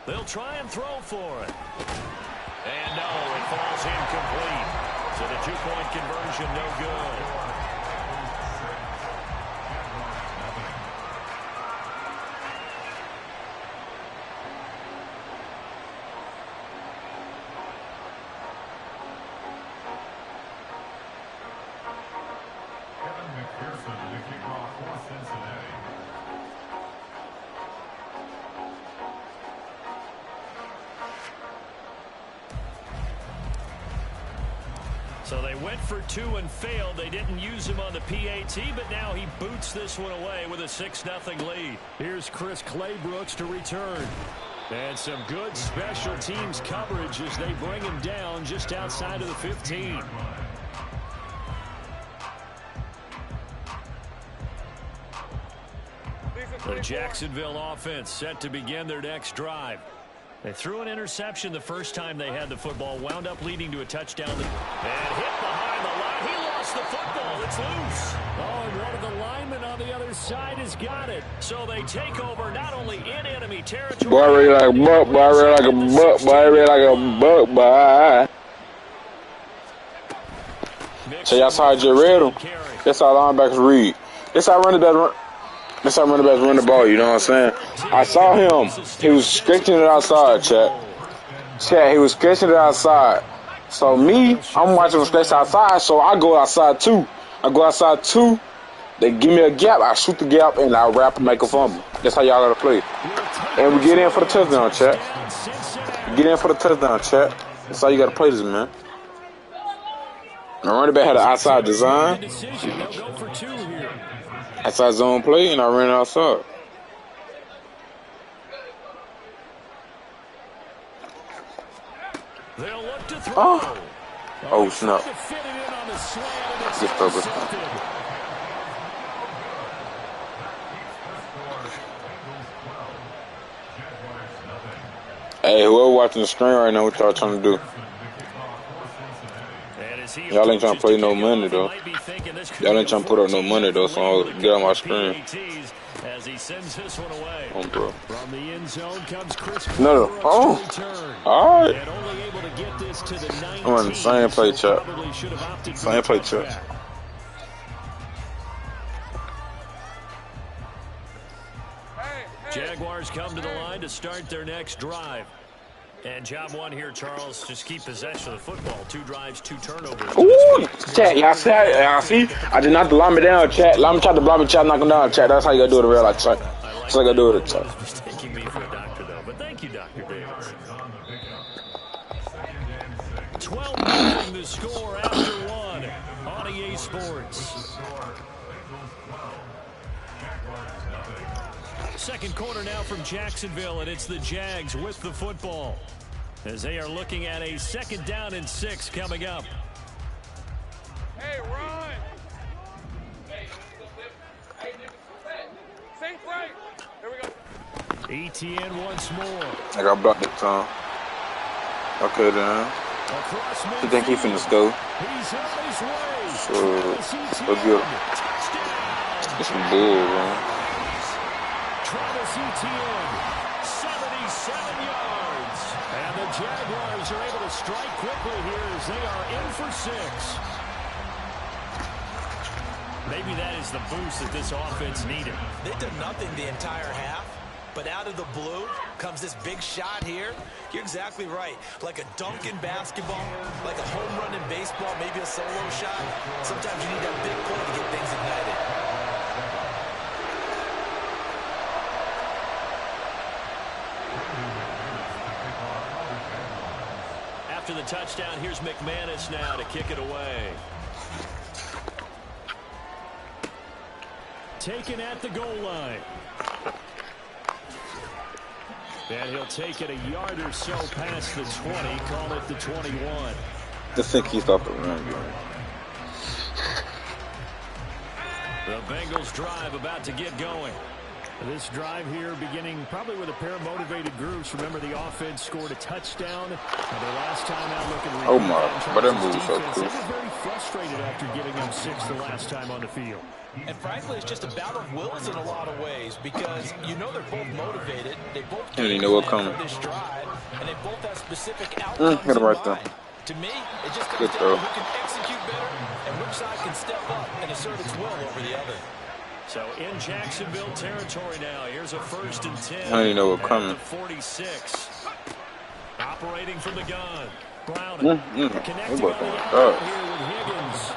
They'll try and throw for it. And no, it falls incomplete. So the two-point conversion, no good. So they went for two and failed. They didn't use him on the PAT, but now he boots this one away with a 6-0 lead. Here's Chris Claybrooks to return. And some good special teams coverage as they bring him down just outside of the 15. The Jacksonville offense set to begin their next drive. They threw an interception the first time they had the football, wound up leading to a touchdown. And hit behind the line. He lost the football. It's loose. Oh, and one of the linemen on the other side has got it. So they take over not only in enemy territory. Boy, ready like a buck, boy, ready like a buck, boy, ready like a buck, boy. So y'all saw I just read him. That's how linebackers read. That's how running backs run. That's how running backs run the ball, you know what I'm saying? I saw him. He was stretching it outside, chat. Chat, he was stretching it outside. So me, I'm watching him stretch outside, so I go outside too. They give me a gap, I shoot the gap, and I wrap and make a fumble. That's how y'all gotta play. And we get in for the touchdown, chat. That's how you gotta play this, man. The running back had an outside design. Outside zone play, and I ran outside. Oh snap. Hey, whoever watching the screen right now, what y'all trying to do? Y'all ain't trying to play no money though. Y'all ain't trying to put up no money though, so I'll get on my screen. Bro. No. Oh. Alright. I'm on the same play chat. Jaguars come to the line to start their next drive. And job one here, Charles, just keep possession of the football. 2 drives, 2 turnovers. Ooh, chat, y'all see? I did not block me down, chat. Let me try to block me, chat, knock him down, chat. That's how you gotta do it in real life, chat. That's how you gotta do it, chat. Mistaking me for a doctor, though. But thank you, Dr. Davis. 12-0 the score after 1 on EA Sports. Second quarter now from Jacksonville, and it's the Jags with the football as they are looking at a 2nd down and 6 coming up. Hey, run! Safe right. Here we go. ETN once more. I got blocked this time. Okay then. You think he finna score? So good. It's some bull, man. Travis Etienne, 77 yards. And the Jaguars are able to strike quickly here as they are in for 6. Maybe that is the boost that this offense needed. They did nothing the entire half, but out of the blue comes this big shot here. You're exactly right. Like a dunk in basketball, like a home run in baseball, maybe a solo shot. Sometimes you need that big play to get things ignited. After the touchdown, here's McManus now to kick it away. Taken at the goal line. And he'll take it a yard or so past the 20, call it the 21. Just think he's off the run, man. The Bengals drive about to get going. This drive here beginning probably with a pair of motivated groups. Remember, the offense scored a touchdown. Their last time out looking. Oh my! But that move so cool. They were very frustrated after giving them 6 the last time on the field. And frankly, it's just a battle of wills in a lot of ways because you know they're both motivated. They both know what coming. For this drive, and they both have specific outcomes hit him right there. To me, it just comes down to who can execute better and which side can step up and assert its will over the other. So in Jacksonville territory now. Here's a 1st and 10. I didn't know what coming. 46. Operating from the gun. Brown Connecting on the outside here with Higgins.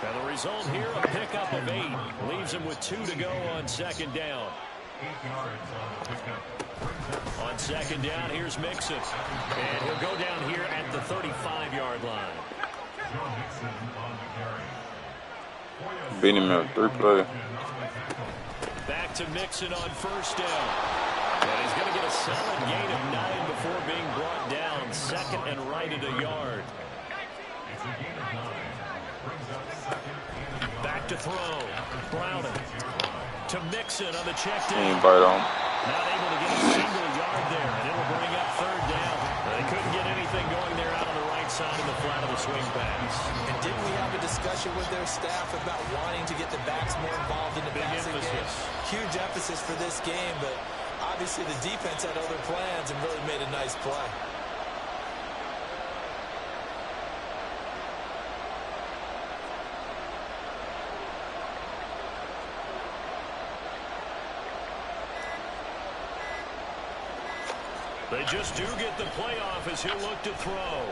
And the result here, a pickup of 8. Leaves him with 2 to go on 2nd down. On 2nd down, here's Mixon. And he'll go down here at the 35-yard line. Beat him at 3 plays. Back to Mixon on 1st down. And he's going to get a solid gain of 9 before being brought down. 2nd and right at a yard. Back to throw. Browning to Mixon on the check down. Bite on. Not able to get a single yard there, and it'll bring up 3rd down. They couldn't get anything going there out on the right side of the flat of the swing pass. And didn't we have a discussion with their staff about wanting to get the backs more involved in the passing game? Huge emphasis for this game, but obviously the defense had other plans and really made a nice play. They just do get the playoff as he'll look to throw.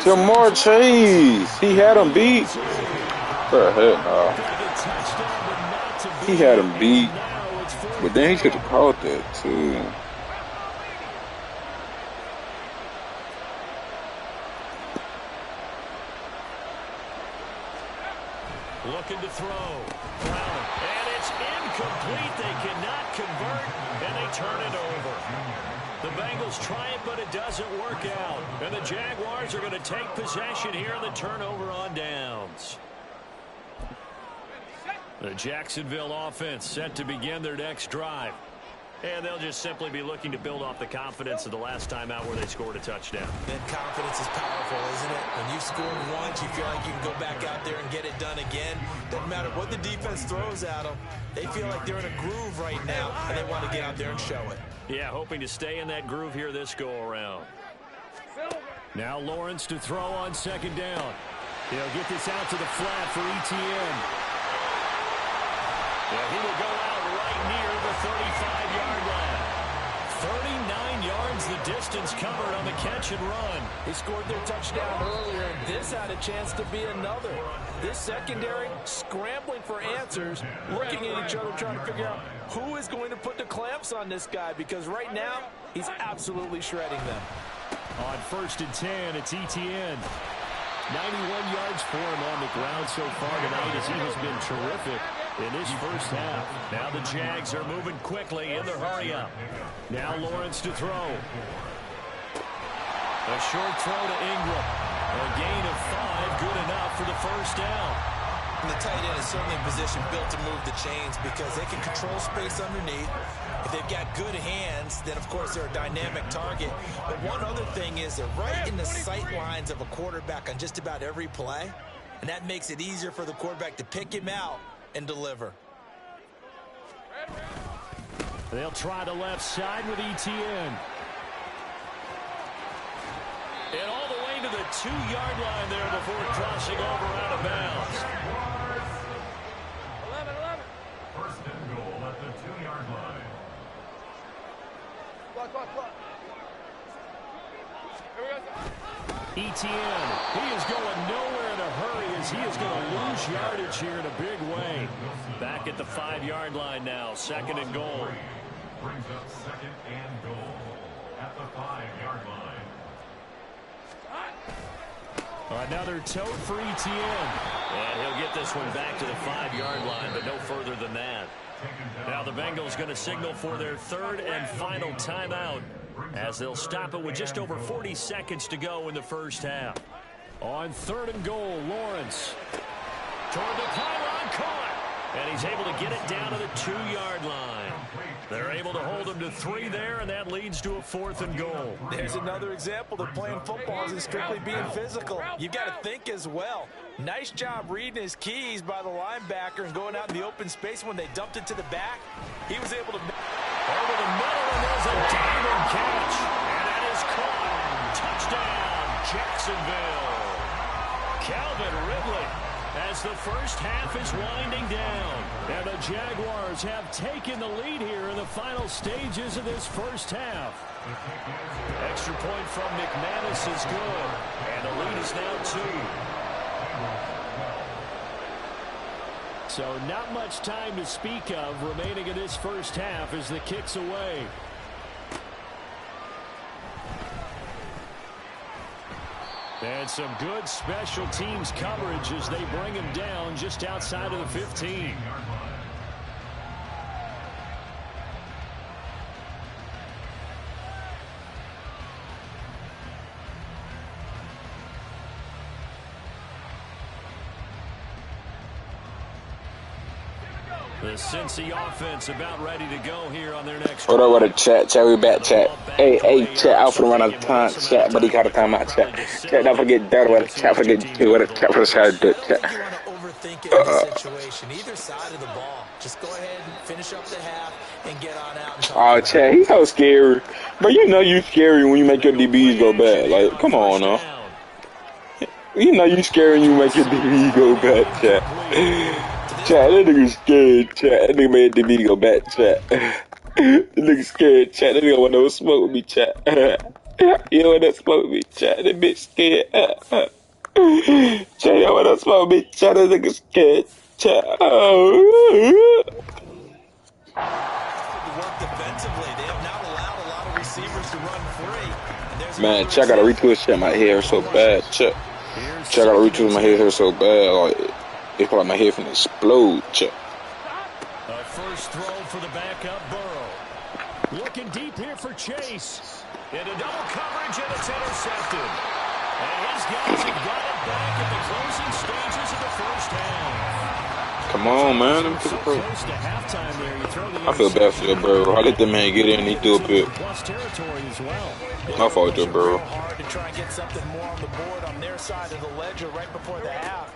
Jamar Chase. He had him beat. Go ahead, no. He had him beat. But then he could have caught that, too. Looking to throw. Brown. And it's incomplete. They cannot convert, and they turn it over. The Bengals try it, but it doesn't work out. And the Jaguars are going to take possession here on the turnover on downs. The Jacksonville offense set to begin their next drive. And they'll just simply be looking to build off the confidence of the last time out where they scored a touchdown. And confidence is powerful, isn't it? When you've scored once, you feel like you can go back out there and get it done again. Doesn't matter what the defense throws at them. They feel like they're in a groove right now, and they want to get out there and show it. Yeah, hoping to stay in that groove here this go-around. Now Lawrence to throw on 2nd down. He'll get this out to the flat for ETN. Yeah, he will go out right near the 35-yard line. 39 yards the distance covered on the catch and run. They scored their touchdown earlier, and this had a chance to be another. This secondary scrambling for answers, looking at each other, trying to figure out who is going to put the clamps on this guy, because right now he's absolutely shredding them. On 1st and 10, it's ETN. 91 yards for him on the ground so far tonight as he has been terrific in his first half. Now the Jags are moving quickly in the hurry-up. Now Lawrence to throw. A short throw to Ingram. A gain of 5, good enough for the 1st down. And the tight end is certainly in position built to move the chains because they can control space underneath. If they've got good hands, then of course they're a dynamic target. But one other thing is they're right in the sight lines of a quarterback on just about every play. And that makes it easier for the quarterback to pick him out and deliver. They'll try the left side with ETN. And all the way to the 2-yard line there before crossing over out of bounds. 11. 1st and goal at the 2-yard line. Clock. Here we go. ETN, he is going nowhere in a hurry as he is going to lose yardage here in a big way. Back at the 5-yard line now, 2nd and goal. Brings up 2nd and goal at the 5-yard line. Another tote for ETN. And he'll get this one back to the 5-yard line, but no further than that. Now the Bengals going to signal for their 3rd and final timeout as they'll stop it with just over 40 seconds to go in the first half. On 3rd and goal, Lawrence. Toward the pylon, caught. And he's able to get it down to the 2-yard line. They're able to hold him to 3 there, and that leads to a 4th and goal. There's another example that playing football isn't strictly being physical. You've got to think as well. Nice job reading his keys by the linebacker and going out in the open space when they dumped it to the back. He was able to... Over the middle, and there's a diving catch. And that is caught. Touchdown, Jacksonville. Calvin Ridley, as the first half is winding down. And the Jaguars have taken the lead here in the final stages of this first half. Extra point from McManus is good. And the lead is now 2. So not much time to speak of remaining in this first half as the kick's away. And some good special teams coverage as they bring him down just outside of the 15. The Cincy offense about ready to go here on their next. What up with a chat? Chat, we back, chat. Hey, chat, out for the run out of time. Chat, but he got a time out, chat. Chat, don't forget that. What a chat, forget what a chat for the side of the chat. You want to overthink it in this situation. Either side of the ball. Just go ahead and finish up the half and get on out. And oh, chat, he's so scary. But you know you scary when you make your DBs go bad. Like, come on, now. You know you scary when you make your DBs go bad, chat. Chat, that nigga scared, chat. That nigga made the DB go back, chat. That nigga scared, chat. That nigga want no smoke with me, chat. You don't want no smoke with me, chat. That bitch scared. Chat, you don't want no smoke with me, chat. That nigga scared, chat. Man, chat, I gotta retwist chat. My hair so bad, chat. Chat, I gotta retwist my hair so bad. Like, it's like my head finna explode, Chuck. A first throw for the backup Burrow. Looking deep here for Chase. Into double coverage, and it's intercepted. And his guys have got it back at the closing stages of the first half. Come on, man. Let me take a break. I feel bad for your Burrow. I let the man get in and he threw a bit. My fault, Joe Burrow. Hard to try and get something more on the board on their side of the ledger right before the half.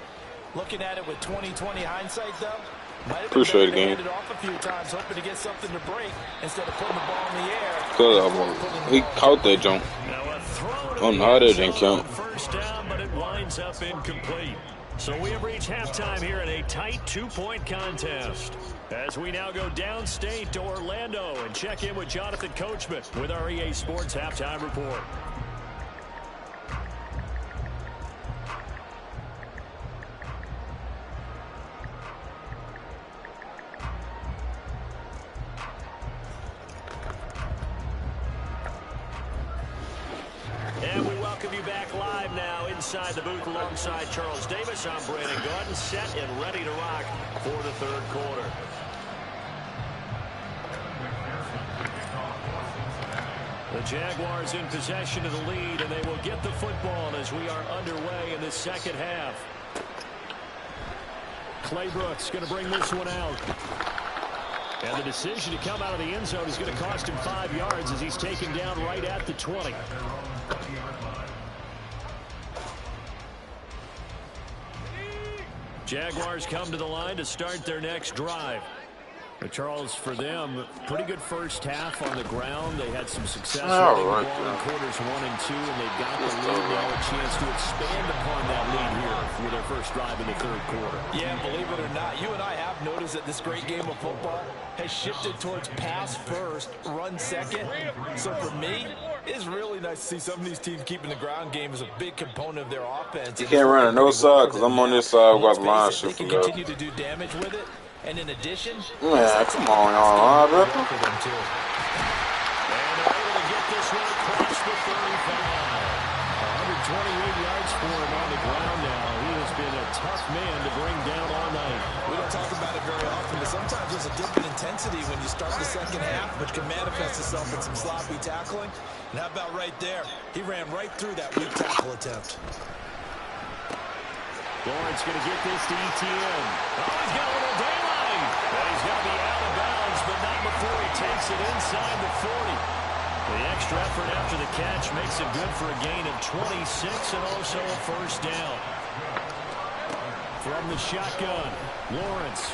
Looking at it with 20/20 hindsight, though, might have appreciate it, been game. off a few times, hoping to get something to break instead of putting the ball in the air. He caught that jump. Oh no, that didn't count. First down, but it winds up incomplete. So we have reached halftime here in a tight 2-point contest. As we now go downstate to Orlando and check in with Jonathan Coachman with our EA Sports Halftime Report. And we welcome you back live now inside the booth alongside Charles Davis. I'm Brandon Gordon, set and ready to rock for the third quarter. The Jaguars in possession of the lead, and they will get the football as we are underway in the second half. Clay Brooks going to bring this one out. And the decision to come out of the end zone is going to cost him 5 yards as he's taken down right at the 20. Jaguars come to the line to start their next drive. But Charles, for them, pretty good first half on the ground. They had some success running the ball in quarters 1 and 2, and they've got the lead now, a chance to expand upon that lead here for their first drive in the third quarter. Yeah, believe it or not, you and I have noticed that this great game of football has shifted towards pass first, run second. So for me, it's really nice to see some of these teams keeping the ground game as a big component of their offense. You can't run on no side because I'm on this side. I've got the line shift. They can continue to do damage with it. And in addition, yeah, come on, y'all. And they're able to get this one across the 35. 128 yards for him on the ground now. He has been a tough man to bring down all night. We don't talk about it very often, but sometimes there's a dip in intensity when you start the second half, which can manifest itself in some sloppy tackling. And how about right there? He ran right through that weak tackle attempt. Lawrence going to get this to ETN. Oh, he's got a little daylight. He's going to be out of bounds, but not before he takes it inside the 40. The extra effort after the catch makes it good for a gain of 26 and also a first down. From the shotgun, Lawrence.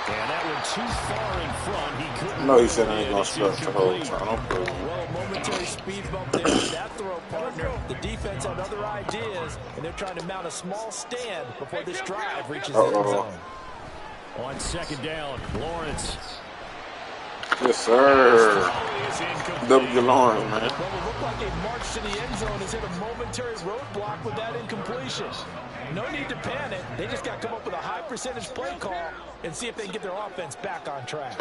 And that went too far in front. He couldn't. No, he said I ain't going to start the whole time. Well, a momentary speed bump there with that throw, partner. The defense had other ideas, and they're trying to mount a small stand before this drive reaches the end zone. On second down, Lawrence. Yes, sir. W. Lawrence, man. Well, it looked like a march to the end zone has hit a momentary roadblock with that incompletion. No need to panic. They just got to come up with a high percentage play call and see if they can get their offense back on track.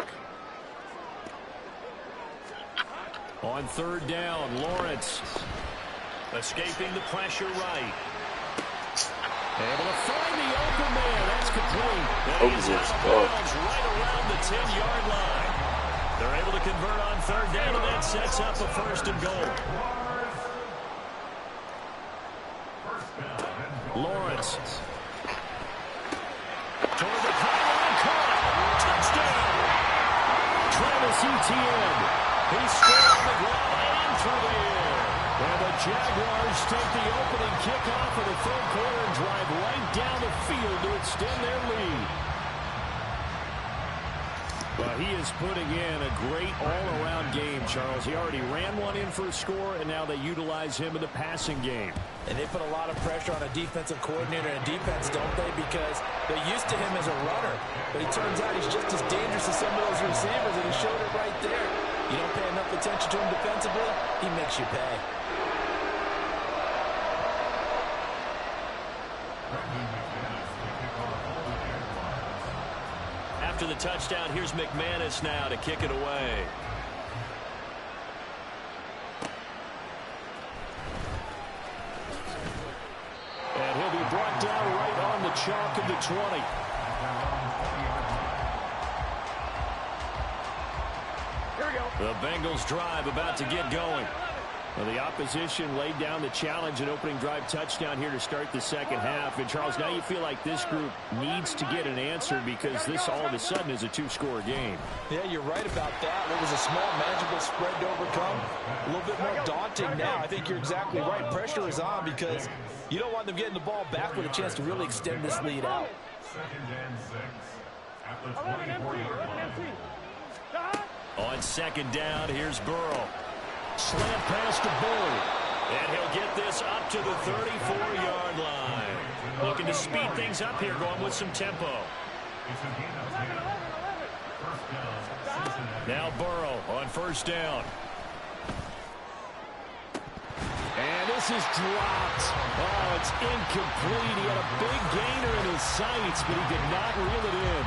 On third down, Lawrence. Escaping the pressure right. Able to find the open man. That's complete. And he's out of bounds right around the 10-yard line. They're able to convert on third down, and that sets up a first and goal. Lawrence. Toward the pylon, caught. Touchdown. Travis Etienne. He's still on the ground and through the air. And the Jaguars take the opening kickoff of the third quarter and drive right down the field to extend their lead. Well, he is putting in a great all-around game, Charles. He already ran one in for a score, and now they utilize him in the passing game. And they put a lot of pressure on a defensive coordinator and defense, don't they? Because they're used to him as a runner. But it turns out he's just as dangerous as some of those receivers, and he showed it right there. You don't pay enough attention to him defensively, he makes you pay. After the touchdown, here's McManus now to kick it away. And he'll be brought down right on the chalk of the 20. Here we go. The Bengals drive about to get going. Well, the opposition laid down the challenge and opening drive touchdown here to start the second half. And, Charles, now you feel like this group needs to get an answer because this all of a sudden is a two-score game. Yeah, you're right about that. It was a small, manageable spread to overcome. A little bit more daunting now. I think you're exactly right. Pressure is on because you don't want them getting the ball back with a chance to really extend this lead out. Second and 6 at the 24-yard line. On second down, here's Burrow. Slant pass to Bull. And he'll get this up to the 34-yard line. Looking to speed things up here, going with some tempo. Now Burrow on first down. And this is dropped. Oh, it's incomplete. He had a big gainer in his sights, but he did not reel it in.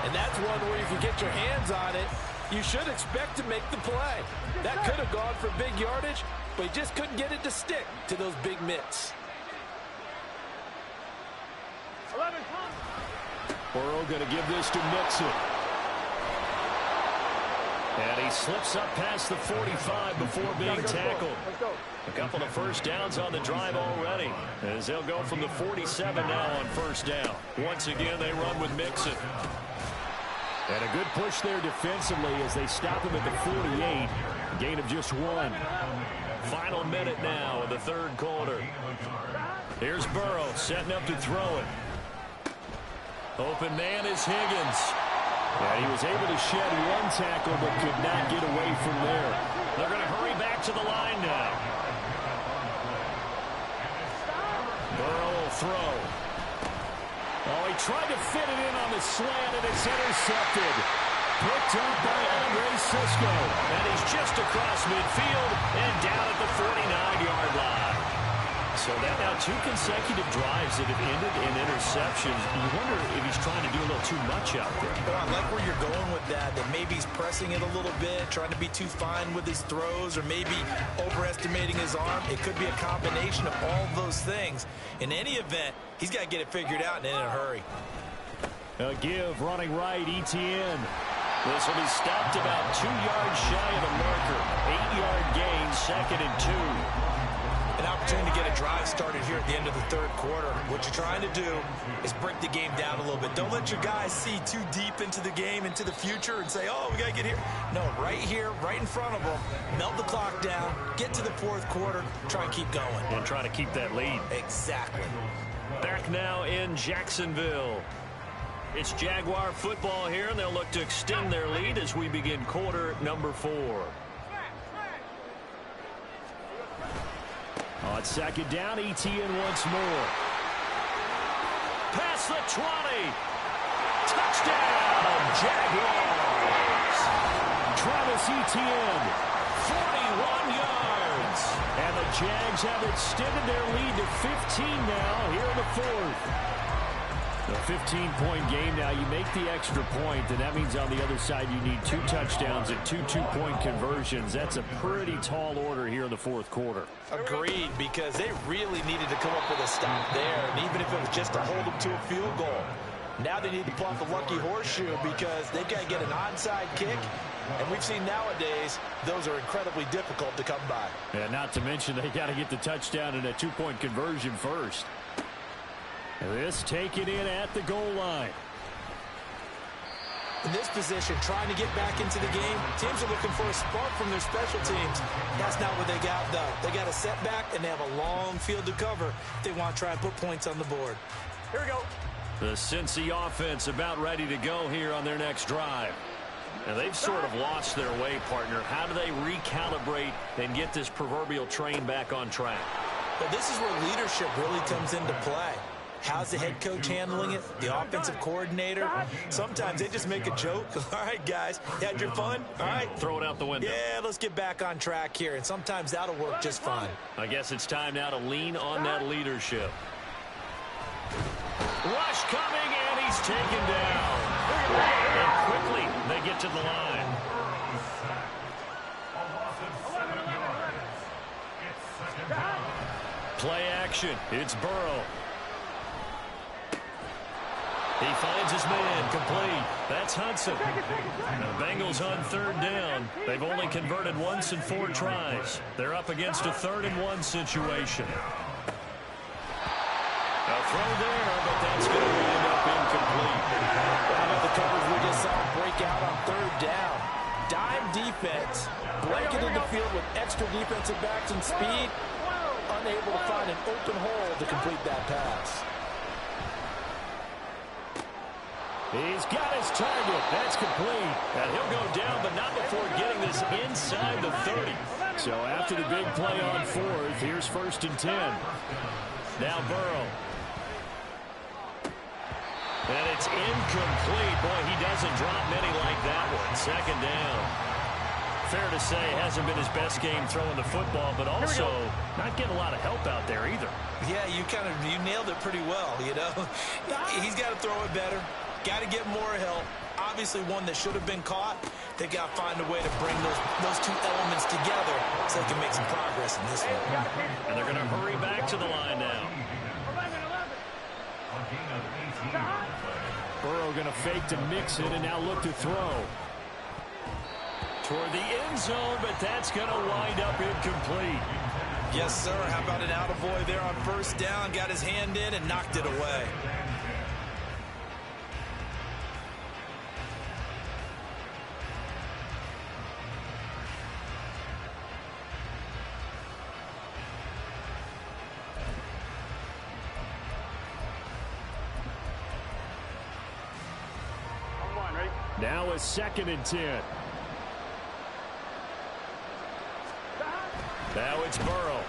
And that's one where if you get your hands on it, you should expect to make the play. That could have gone for big yardage, but he just couldn't get it to stick to those big mitts. Burrow going to give this to Mixon. And he slips up past the 45 before being tackled. A couple of first downs on the drive already, as they'll go from the 47 now on first down. Once again, they run with Mixon. And a good push there defensively as they stop him at the 48. A gain of just one. Final minute now of the third quarter. Here's Burrow setting up to throw it. Open man is Higgins. And he was able to shed one tackle but could not get away from there. They're going to hurry back to the line now. Burrow will throw. Oh, he tried to fit it in on the slant, and it's intercepted. Picked up by Andre Cisco. And he's just across midfield and down at the 49-yard line. So that now two consecutive drives that have ended in interceptions. You wonder if he's trying to do a little too much out there. Well, I like where you're going with that maybe he's pressing it a little bit, trying to be too fine with his throws, or maybe overestimating his arm. It could be a combination of all those things. In any event, he's got to get it figured out and in a hurry. A give running right, Etienne. This will be stopped about 2 yards shy of the marker. 8-yard gain, 2nd and 2. And An opportunity to get a drive started here at the end of the third quarter. What you're trying to do is break the game down a little bit. Don't let your guys see too deep into the game, into the future, and say, oh, we got to get here. No, right here, right in front of them. Melt the clock down, get to the fourth quarter, try and keep going. And try to keep that lead. Exactly. Back now in Jacksonville. It's Jaguar football here, and they'll look to extend their lead as we begin quarter number 4. On second down, Etienne once more. Past the 20. Touchdown, Jaguars. Travis Etienne, 41 yards. And the Jags have extended their lead to 15 now here in the fourth. A 15-point game now. You make the extra point, and that means on the other side you need 2 touchdowns and 2 two-point conversions. That's a pretty tall order here in the fourth quarter. Agreed, because they really needed to come up with a stop there, and even if it was just to hold them to a field goal. Now they need to pull off the lucky horseshoe because they've got to get an onside kick, and we've seen nowadays those are incredibly difficult to come by. Yeah, not to mention they got to get the touchdown and a 2-point conversion first. This taken in at the goal line. In this position, trying to get back into the game, teams are looking for a spark from their special teams. That's not what they got, though. They got a setback, and they have a long field to cover if they want to try and put points on the board. Here we go. The Cincy offense about ready to go here on their next drive. And they've sort of lost their way, partner. How do they recalibrate and get this proverbial train back on track? Well, this is where leadership really comes into play. How's the head coach handling it? The offensive coordinator? Sometimes they just make a joke. All right, guys, you had your fun? All right. Throw it out the window. Yeah, let's get back on track here, and sometimes that'll work just fine. I guess it's time now to lean on that leadership. Rush coming, and he's taken down. And quickly, they get to the line. Play action. It's Burrow. He finds his man, complete. That's Hudson. The Bengals on third down. They've only converted once in 4 tries. They're up against a 3rd-and-1 situation. A throw there, but that's going to wind up incomplete. How about the coverage we just saw break out on 3rd down? Dime defense, blanketed the field with extra defensive backs and speed, unable to find an open hole to complete that pass. He's got his target. That's complete. And he'll go down, but not before getting this inside the 30. So after the big play on 4th, here's 1st and 10. Now Burrow. And it's incomplete. Boy, he doesn't drop many like that one. 2nd down. Fair to say, hasn't been his best game throwing the football, but also not getting a lot of help out there either. Yeah, you nailed it pretty well, you know. He's got to throw it better. Got to get more help. Obviously one that should have been caught. They got to find a way to bring those 2 elements together so they can make some progress in this one. And they're going to hurry back to the line now. Burrow going to fake to mix it and now look to throw. Toward the end zone, but that's going to wind up incomplete. Yes, sir. How about an attaboy there on 1st down? Got his hand in and knocked it away. Now a 2nd and 10. Now it's Burrow.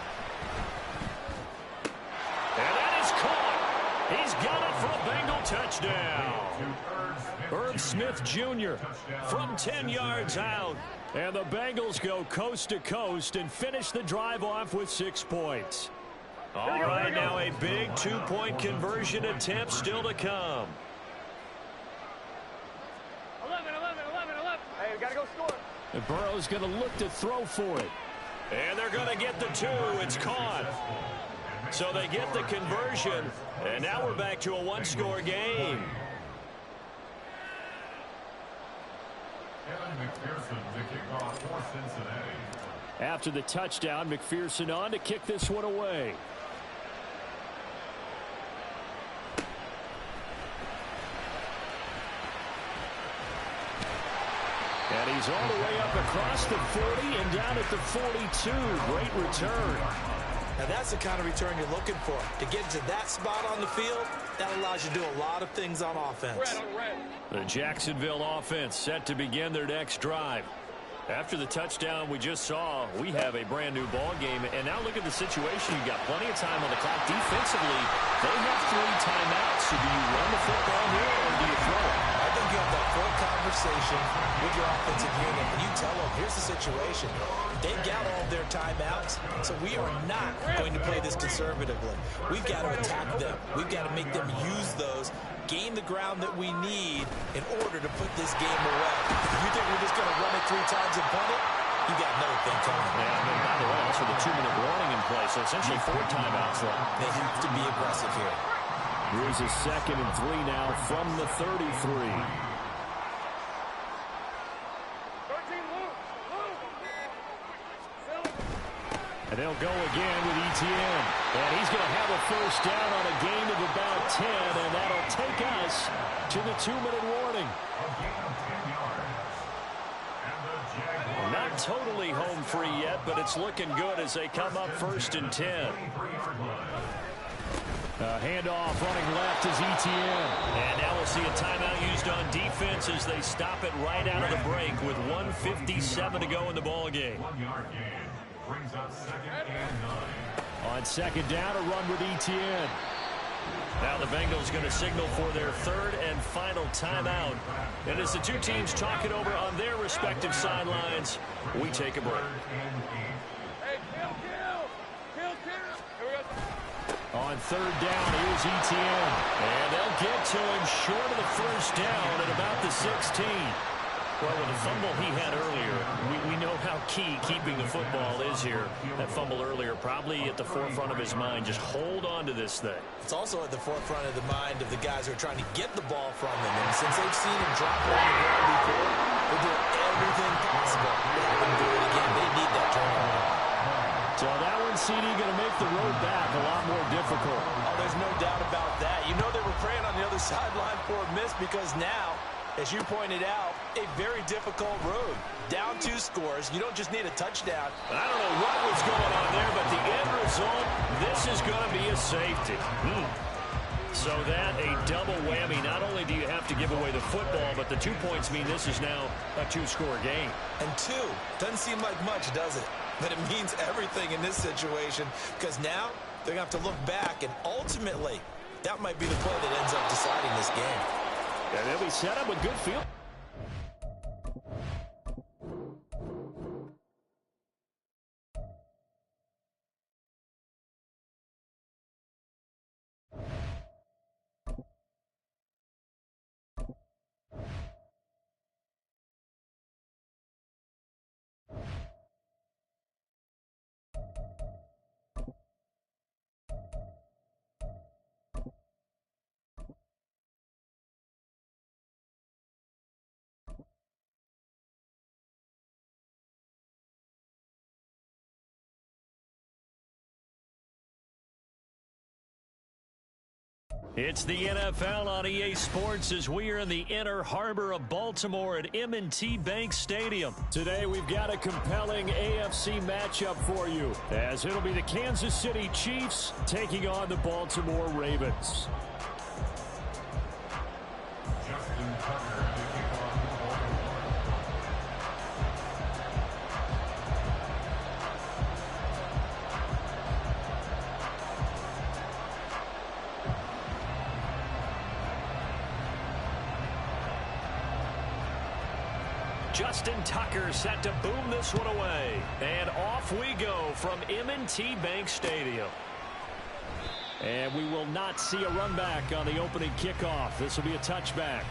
And that is caught. He's got it for a Bengal touchdown. Irv Smith Jr. from 10 yards out. And the Bengals go coast to coast and finish the drive off with 6 points. All right, now a big 2-point conversion attempt still to come. 11. Hey, we got to go score. And Burrow's going to look to throw for it. And they're going to get the 2. It's caught. So they get the conversion. And now we're back to a 1-score game. Kevin McPherson to kick off for Cincinnati. After the touchdown, McPherson on to kick this one away. And he's all the way up across the 40 and down at the 42. Great return. Now that's the kind of return you're looking for. To get to that spot on the field, that allows you to do a lot of things on offense. The Jacksonville offense set to begin their next drive. After the touchdown we just saw, we have a brand new ball game. And now look at the situation. You've got plenty of time on the clock. Defensively, they have 3 timeouts. So do you run the football here or do you throw it? I think you have that full conversation with your offensive unit, and you tell them, here's the situation. They've got all of their timeouts, so we are not going to play this conservatively. We've got to attack them. We've got to make them use those, gain the ground that we need in order to put this game away. If you think we're just going to run it 3 times and punt it, you got another thing coming. Yeah, and by the way, also the 2-minute warning in play, so essentially 4 timeouts left. They have to be aggressive here. Here's a 2nd and 3 now from the 33. And they'll go again with Etienne. And he's going to have a first down on a gain of about 10, and that'll take us to the 2-minute warning. Not totally home free yet, but it's looking good as they come up 1st and 10. Handoff running left is Etienne. And now we'll see a timeout used on defense as they stop it right out of the break with 1:57 to go in the ball game. 1-yard gain brings up 2nd and 9. On 2nd down, a run with Etienne. Now the Bengals going to signal for their 3rd and final timeout. And as the two teams talk it over on their respective sidelines, we take a break. Hey, kill. Here we go. On 3rd down, here's Etienne. And they'll get to him short of the first down at about the 16. Well, with the fumble he had earlier, we know how key keeping the football is here. That fumble earlier probably at the forefront of his mind. Just hold on to this thing. It's also at the forefront of the mind of the guys who are trying to get the ball from him. And since they've seen him drop it on the ground before, they're doing everything possible to have him do it again. They need that turnover. So that one, CD, going to make the road back a lot more difficult. Oh, there's no doubt about that. You know they were praying on the other sideline for a miss because now, as you pointed out, a very difficult road. Down 2 scores. You don't just need a touchdown. I don't know what was going on there, but the end result, this is going to be a safety. So that, a double whammy. Not only do you have to give away the football, but the 2 points mean this is now a 2-score game. And 2 doesn't seem like much, does it? But it means everything in this situation because now they're going to have to look back, and ultimately, that might be the play that ends up deciding this game. And they'll be set up with good field. It's the NFL on EA Sports as we are in the inner harbor of Baltimore at M&T Bank Stadium. Today we've got a compelling AFC matchup for you as it'll be the Kansas City Chiefs taking on the Baltimore Ravens. Justin Tucker to kick off the ball. Justin Tucker set to boom this one away. And off we go from M&T Bank Stadium. And we will not see a run back on the opening kickoff. This will be a touchback.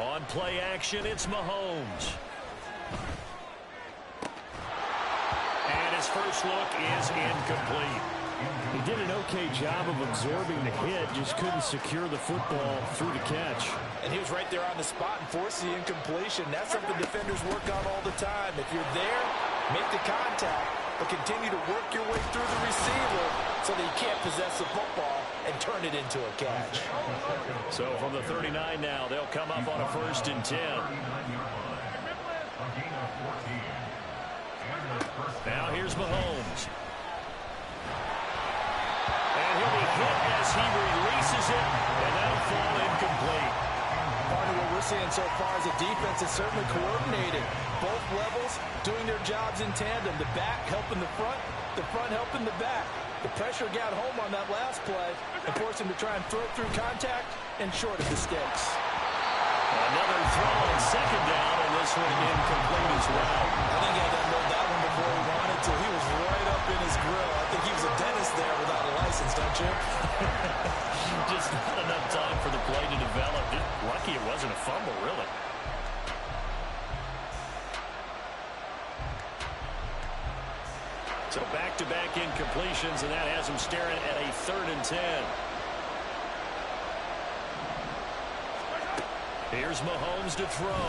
On play action, it's Mahomes. And his first look is incomplete. He did an okay job of absorbing the hit, just couldn't secure the football through the catch. And he was right there on the spot and forced the incompletion. That's something defenders work on all the time. If you're there, make the contact, but continue to work your way through the receiver so that you can't possess the football and turn it into a catch. So from the 39 now, they'll come up on a 1st and 10. Now here's Mahomes. And he'll be hit as he releases it, and that'll fall incomplete. Part of what we're seeing so far is the defense is certainly coordinated. Both levels doing their jobs in tandem. The back helping the front helping the back. The pressure got home on that last play and forced him to try and throw through contact and short of the sticks. Another throw on 2nd down, and this one incomplete as well. I think he had to unload that one before he wanted to. He was right up in his grill. I think he was a dentist there without a license, don't you? Just not enough time for the play to develop. Lucky it wasn't a fumble, really. So back-to-back incompletions, and that has him staring at a 3rd and 10. Here's Mahomes to throw.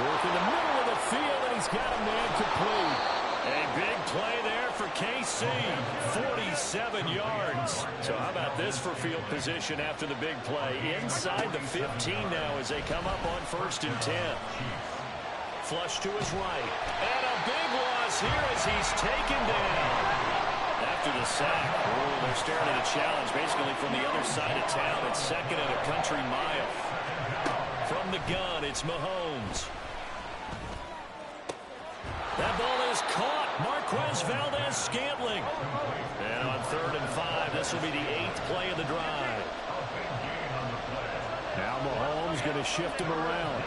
Work in the middle of the field, and he's got a man complete. A big play there for KC. 47 yards. So how about this for field position after the big play? Inside the 15 now as they come up on 1st and 10. Flush to his right. And a big loss here as he's taken down. After the sack, they're staring at a challenge basically from the other side of town. It's 2nd and a country mile. From the gun, it's Mahomes. That ball is caught. Marquez Valdez-Scantling. And on 3rd and 5, this will be the 8th play of the drive. Now Mahomes going to shift him around.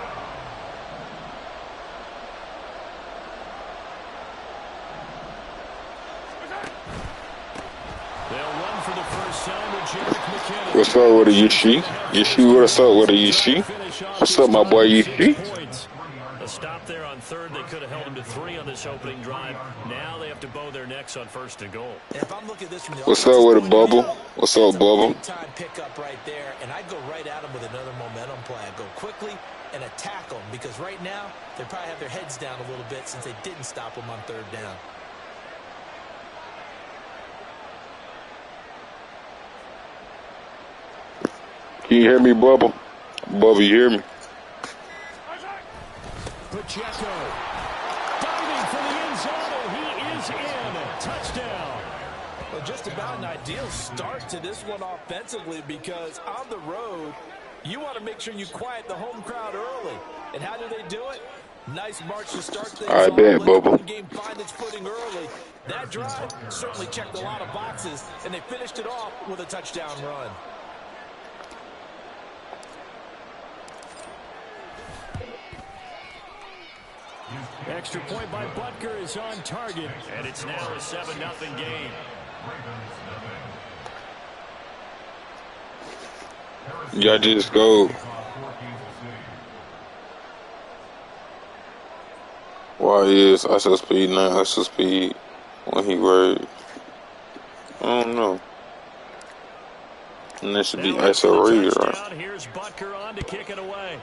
They'll run for the first time with Jerick McKinnon. What's up with a Yishi? Yishi, what's up with a Yishi? What's up, my boy Yishi? A stop there on 3rd. They could have held him to 3 on this opening drive. Now they have to bow their necks on 1st and goal. And if I'm looking at this from the What's up with a Bubble? What's up, Bubble? Big time pickup right there, and I'd go right at him with another momentum play. I'd go quickly and attack them because right now they probably have their heads down a little bit since they didn't stop them on 3rd down. Can you hear me, Bubble? Bubble, you hear me? Pacheco diving for the end zone, and he is in. Touchdown. Well, just about an ideal start to this one offensively because on the road, you want to make sure you quiet the home crowd early. And how do they do it? Nice march to start things I off. bet, Let Bubble. the game find its footing early. That drive certainly checked a lot of boxes, and they finished it off with a touchdown run. Extra point by Butker is on target. And it's now a 7-0 game. Y'all just go. Why is ISO speed not ISO speed when he worried? I don't know. And that should be ISO read, right? Here's Butker on to kick it away.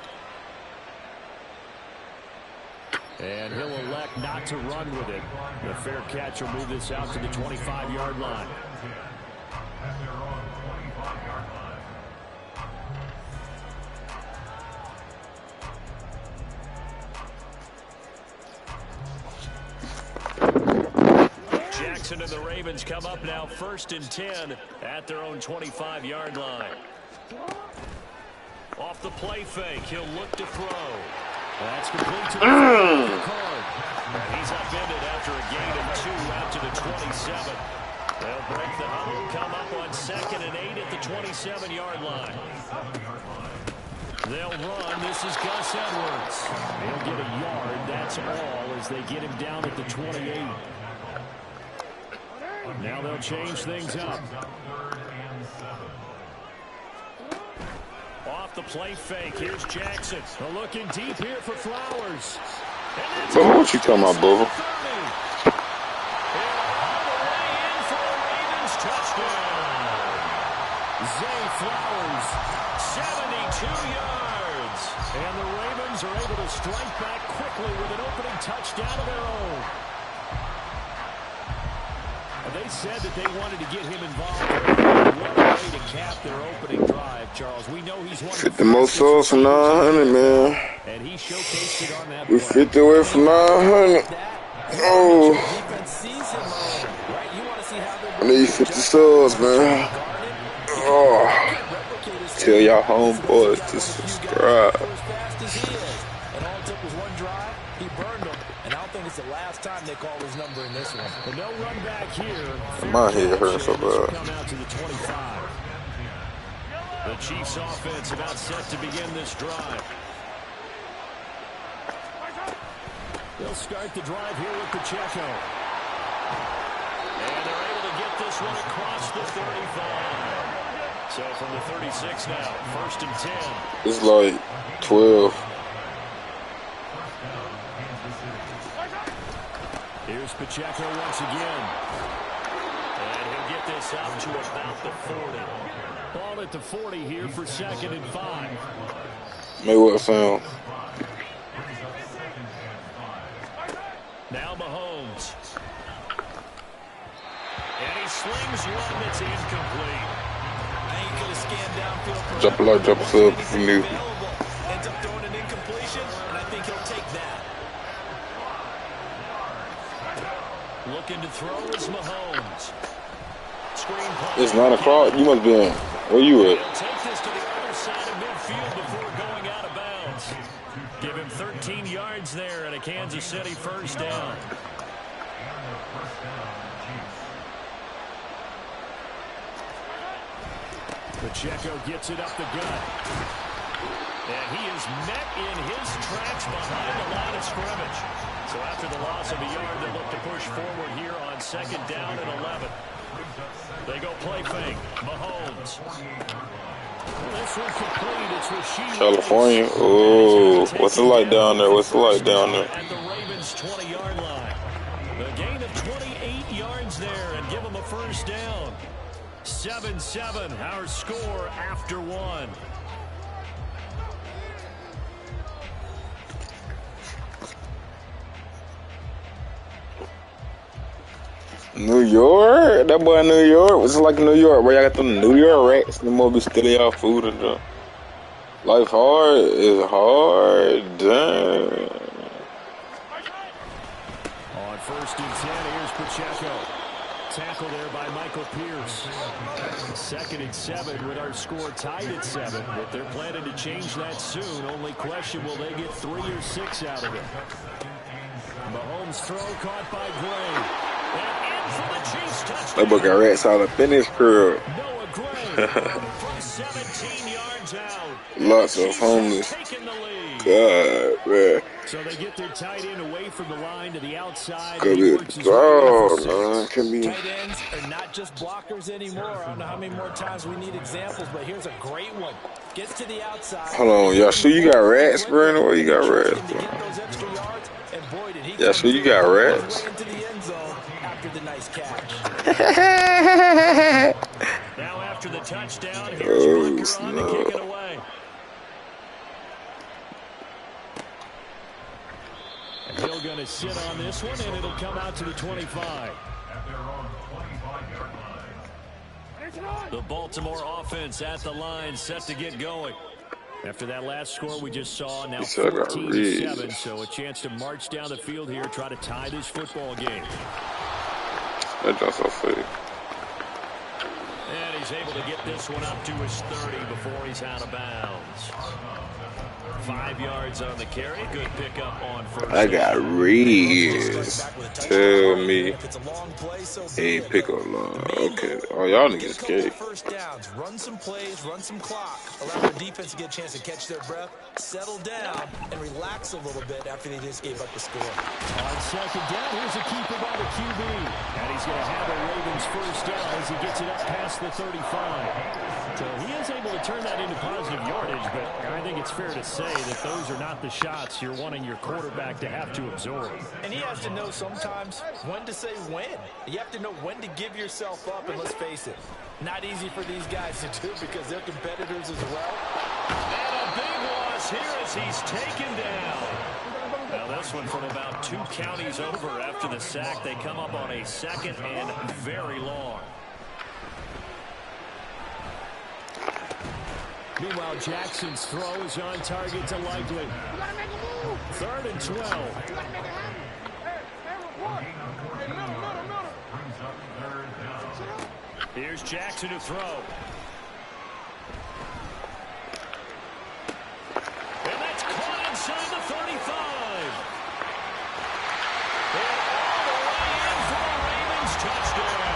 And he'll elect not to run with it. The fair catch will move this out to the 25-yard line. Jackson and the Ravens come up now 1st and 10 at their own 25-yard line. Off the play fake, he'll look to throw. That's complete to the card. And he's upended after a gain of 2 out to the 27. They'll break the huddle, come up on 2nd and 8 at the 27-yard line. They'll run. This is Gus Edwards. He'll get a yard. That's all as they get him down at the 28. Now they'll change things up. Off off the play fake. Here's Jackson. Looking deep here for Flowers. But what you talking about, Bubba? Zay Flowers, 72 yards. And the Ravens are able to strike back quickly with an opening touchdown of their own. They said that they wanted to get him involved. What a way to cap their opening drive, Charles. We know he's one of 50 more souls from 900, man. And he showcased it on that We play. 50 away from 900. Oh. I need 50 souls, man. Oh. Tell y'all homeboys to subscribe. And all it took was one drive. He burned them. And I don't think it's the last time they call his number in this one. But no run back here. My head hurts so bad. Come out to the 25. The Chiefs offense about set to begin this drive. They'll start the drive here with Pacheco. And they're able to get this one across the 35. So from the 36 now, 1st and 10. It's like 12. Here's Pacheco once again. And he'll get this out to about the 40. Ball at the 40 here for 2nd and 5. Mayweather sound. Now Mahomes. And he slings one that's incomplete. I ain't going to scan downfield for Drop a like, drop a sub if you need. Ends up throwing an incompletion, and I think he'll take that. Looking to throw is Mahomes. Screen play. It's 9 o'clock. You must be in. Where you at? He'll take this to the other side of midfield before going out of bounds. Give him 13 yards there and a Kansas City 1st down. Pacheco gets it up the gut. And he is met in his tracks behind the line of scrimmage. So after the loss of a yard, they look to push forward here on 2nd down and 11. They go play fake. Mahomes. This one complete. It's Rasheed. California. Oh, what's the light down there? What's the light down there? At the Ravens' 20-yard line. The gain of 28 yards there and give them a 1st down. 7-7, our score after 1. New York? That boy in New York? What's it like in New York? Where y'all got them New York rats? Them more be stealing y'all food and stuff. Life hard is hard. Damn. On 1st and 10, here's Pacheco. Tackle there by Michael Pierce. 2nd and 7 with our score tied at 7. But they're planning to change that soon. Only question, will they get 3 or 6 out of it? Mahomes' throw caught by Gray. And in for the Chiefs touchdown. That boy got rats all up in his crib. Noah Gray from 17 yards out. Lots of homeless. Taking the lead. God, man. So they get their tight end away from the line to the outside. Could be a dog, man. Can be. Tight ends are not just blockers anymore. I don't know how many more times we need examples, but here's a great one. Gets to the outside. Hold on, y'all sure you got rats, bro? Or you got rats, bro? Y'all sure you got rats? Into the end zone after the nice catch. Now after the touchdown, here's Booker on to kick it away. And Hill going to sit on this one, and it'll come out to the 25. At their own 25-yard line. The Baltimore offense at the line, set to get going. After that last score we just saw, now 14-7, so a chance to march down the field here, try to tie this football game. That's just so fake. And he's able to get this one up to his 30 before he's out of bounds. 5 yards on the carry. Good pickup on 1st. I got Reeves. Tell me. Hey, pick up long. Okay. Oh, y'all niggas scared. First downs, run some plays, run some clock. Allow their defense to get a chance to catch their breath, settle down, and relax a little bit after they just gave up the score. On 2nd down, here's a keeper by the QB. And he's going to have a Ravens 1st down as he gets it up past the 35. So he is able to turn that into positive yardage, but I think it's fair to say that those are not the shots you're wanting your quarterback to have to absorb. And he has to know sometimes when to say when. You have to know when to give yourself up, and let's face it, not easy for these guys to do because they're competitors as well. And a big loss here as he's taken down. Now this one from about 2 counties over after the sack. They come up on a 2nd and very long. Meanwhile, Jackson's throw is on target to Likely. 3rd and 12. Here's Jackson to throw. And that's caught inside the 35. And all the way in for the Ravens touchdown.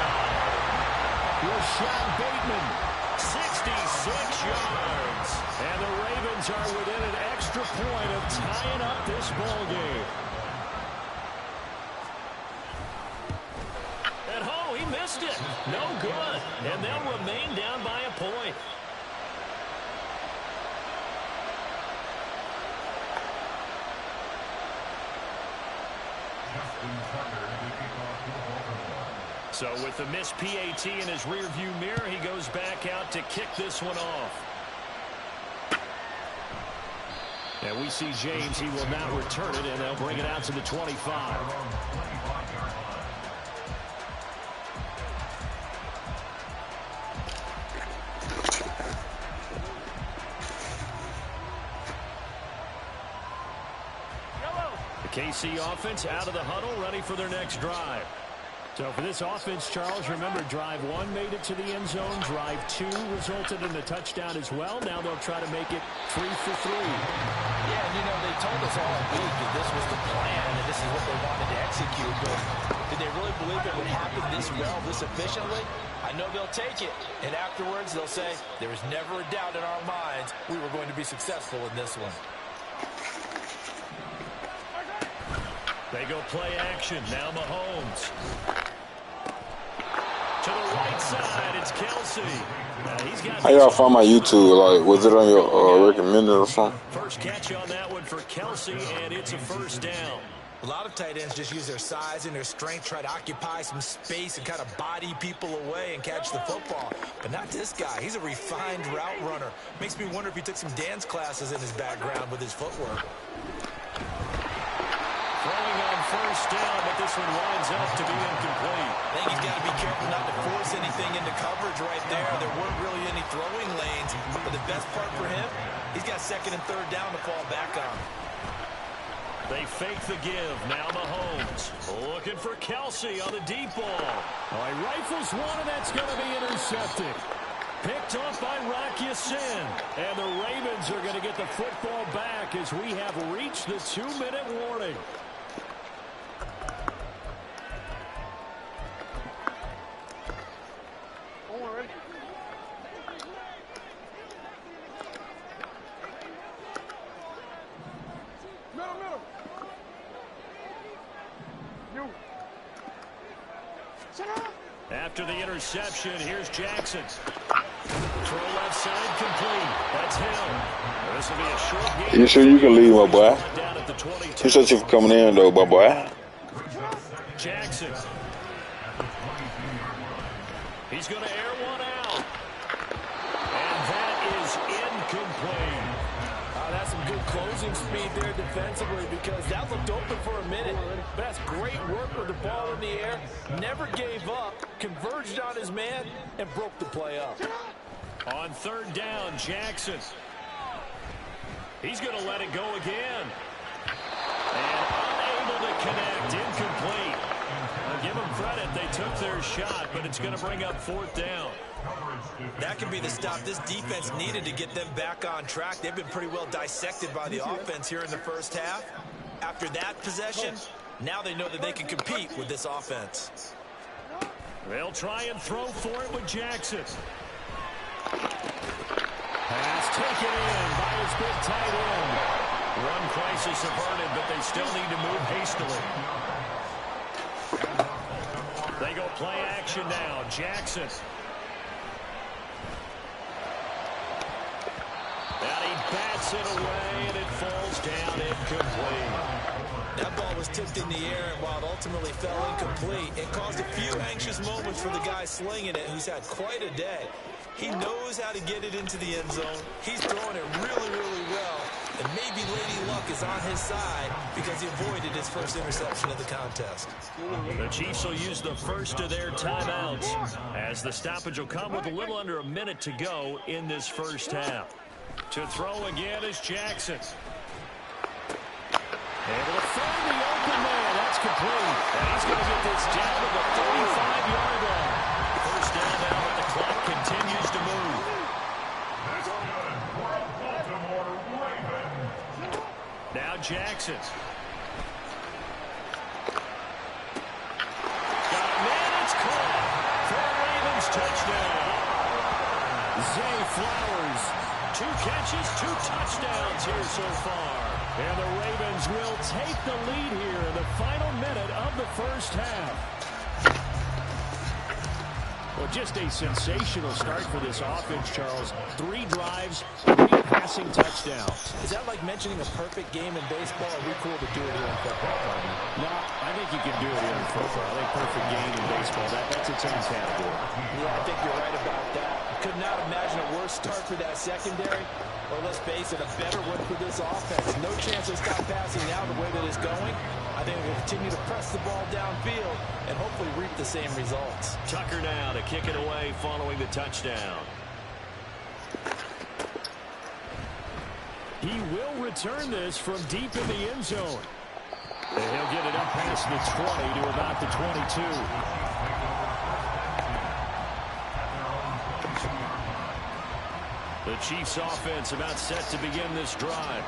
Rashad Bateman. 66 yards. And the Ravens are within an extra point of tying up this ball game. At home, he missed it. No good. And they'll remain down by a point. So with the missed PAT in his rearview mirror, he goes back out to kick this one off. And we see James. He will now return it, and they'll bring it out to the 25. The KC offense out of the huddle, ready for their next drive. So for this offense, Charles, remember, drive 1 made it to the end zone. Drive 2 resulted in a touchdown as well. Now they'll try to make it 3 for 3. Yeah, and they told us all week that this was the plan and this is what they wanted to execute. But did they really believe it would happen this well, this efficiently? I know they'll take it. And afterwards, they'll say, there was never a doubt in our minds we were going to be successful in this one. They go play action. Now Mahomes. To the right side, it's Kelsey. He's got How y'all find my YouTube? Like, was it on your recommended or something? first catch on that one for Kelsey, and it's a first down. A lot of tight ends just use their size and their strength, try to occupy some space and kind of body people away and catch the football. But not this guy. He's a refined route runner. Makes me wonder if he took some dance classes in his background with his footwork. Throwing on first down, but this one winds up to be incomplete. I think he's got to be careful not to force anything into coverage right there. There weren't really any throwing lanes. But the best part for him, he's got 2nd and 3rd down to fall back on. They fake the give. Now Mahomes looking for Kelsey on the deep ball. All right, rifles one, and that's going to be intercepted. Picked off by Rock Ya-Sin. And the Ravens are going to get the football back as we have reached the 2-minute warning. After the interception, here's Jackson. Throw left side complete. That's Hill. This will be a short game. You sure you can leave, my boy? Down at the 22. Appreciate you for coming in, though, my boy. Jackson. He's going to air one out. And that is incomplete. That's some good closing speed there defensively because that looked open for a minute. But that's great work with the ball in the air. Never gave up, converged on his man, and broke the play up. On 3rd down, Jackson. He's going to let it go again. And unable to connect, incomplete. I'll give them credit. They took their shot, but it's going to bring up 4th down. That could be the stop this defense needed to get them back on track. They've been pretty well dissected by the offense here in the first half. After that possession, now they know that they can compete with this offense. They'll try and throw for it with Jackson. Pass taken in by his big tight end. Run crisis averted, but they still need to move hastily. They go play action now. Jackson. Takes it away, and it falls down incomplete. That ball was tipped in the air, and while it ultimately fell incomplete, it caused a few anxious moments for the guy slinging it, who's had quite a day. He knows how to get it into the end zone. He's throwing it really, really well. And maybe Lady Luck is on his side because he avoided his first interception of the contest. The Chiefs will use the first of their timeouts as the stoppage will come with a little under a minute to go in this first half. To throw again is Jackson. Able to find the open man. That's complete. And he's going to get this down to the 35-yard line. First down now, but the clock continues to move. Now Jackson. Got a man, it's caught. For a Ravens touchdown. Zay Flowers. 2 catches, 2 touchdowns here so far. And the Ravens will take the lead here in the final minute of the first half. Well, just a sensational start for this offense, Charles. 3 drives, 3 passing touchdowns. Is that like mentioning a perfect game in baseball? Or are we cool to do it here in football? No, I think you can do it here in football. I think perfect game in baseball, that's its own category. Yeah, I think you're right about that. Could not imagine a worse start for that secondary. Or let's face it, a better one for this offense. No chance to stop passing now the way that it's going. I think we'll continue to press the ball downfield and hopefully reap the same results. Tucker now to kick it away following the touchdown. He will return this from deep in the end zone. And he'll get it up past the 20 to about the 22. The Chiefs offense about set to begin this drive.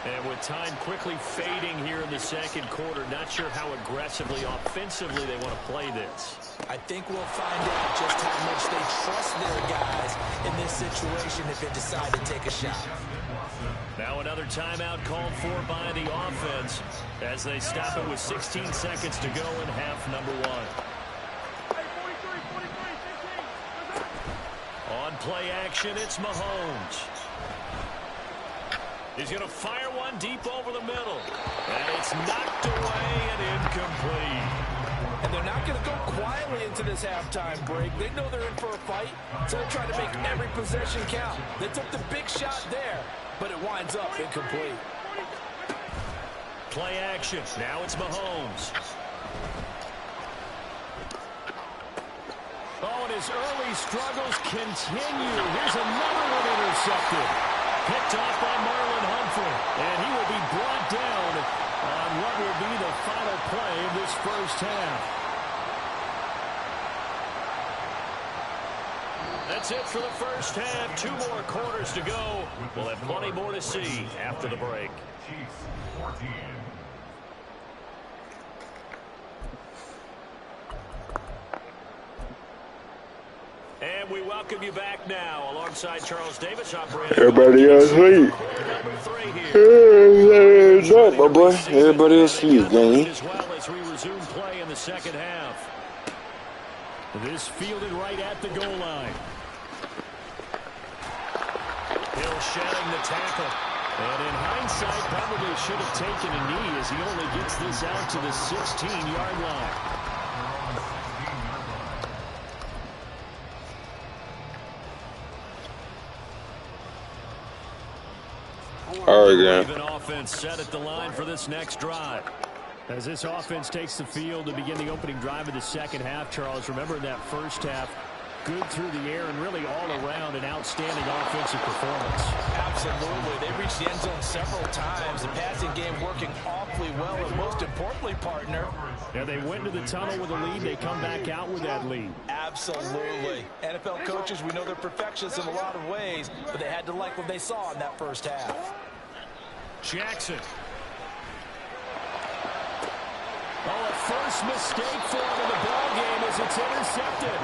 And with time quickly fading here in the second quarter, not sure how aggressively, offensively they want to play this. I think we'll find out just how much they trust their guys in this situation if they decide to take a shot. Now another timeout called for by the offense as they stop it with 16 seconds to go in half number 1. On play action, it's Mahomes. He's going to fire one deep over the middle. And it's knocked away and incomplete. And they're not going to go quietly into this halftime break. They know they're in for a fight, so they're trying to make every possession count. They took the big shot there, but it winds up incomplete. Play action. Now it's Mahomes. Oh, and his early struggles continue. Here's another one intercepted. Picked off by Marlon Humphrey. And he will be brought down on what will be the final play of this first half. That's it for the first half. 2 more quarters to go. We'll have plenty more to see after the break. Chiefs 14. And we welcome you back now alongside Charles Davis. I'm Brandon. Everybody else asleep. Hey, my boy. Everybody else asleep, gang. As well as we resume play in the second half. This fielded right at the goal line. Hill shedding the tackle. And in hindsight, probably should have taken a knee as he only gets this out to the 16-yard line. All right, Even offense set at the line for this next drive. As this offense takes the field to begin the opening drive of the second half, Charles, remember in that first half, good through the air and really all around an outstanding offensive performance. Absolutely. They reached the end zone several times. The passing game working awfully well, and most importantly, partner. Yeah, they went to the tunnel with a lead. They come back out with that lead. Absolutely. NFL coaches, we know they're perfectionists in a lot of ways, but they had to like what they saw in that first half. Jackson. Oh, a first mistake for him in the ball game as it's intercepted.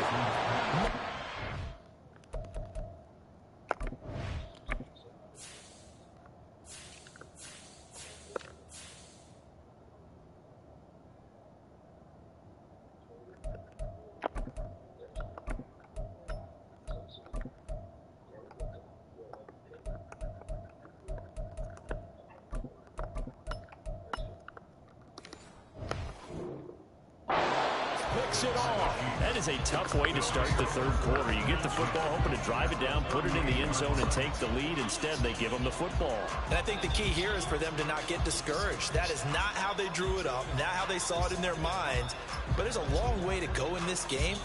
picks it off. That is a tough way to start the third quarter. You get the football, hoping to drive it down, put it in the end zone, and take the lead. Instead, they give them the football. And I think the key here is for them to not get discouraged. That is not how they drew it up, not how they saw it in their minds. But there's a long way to go in this game.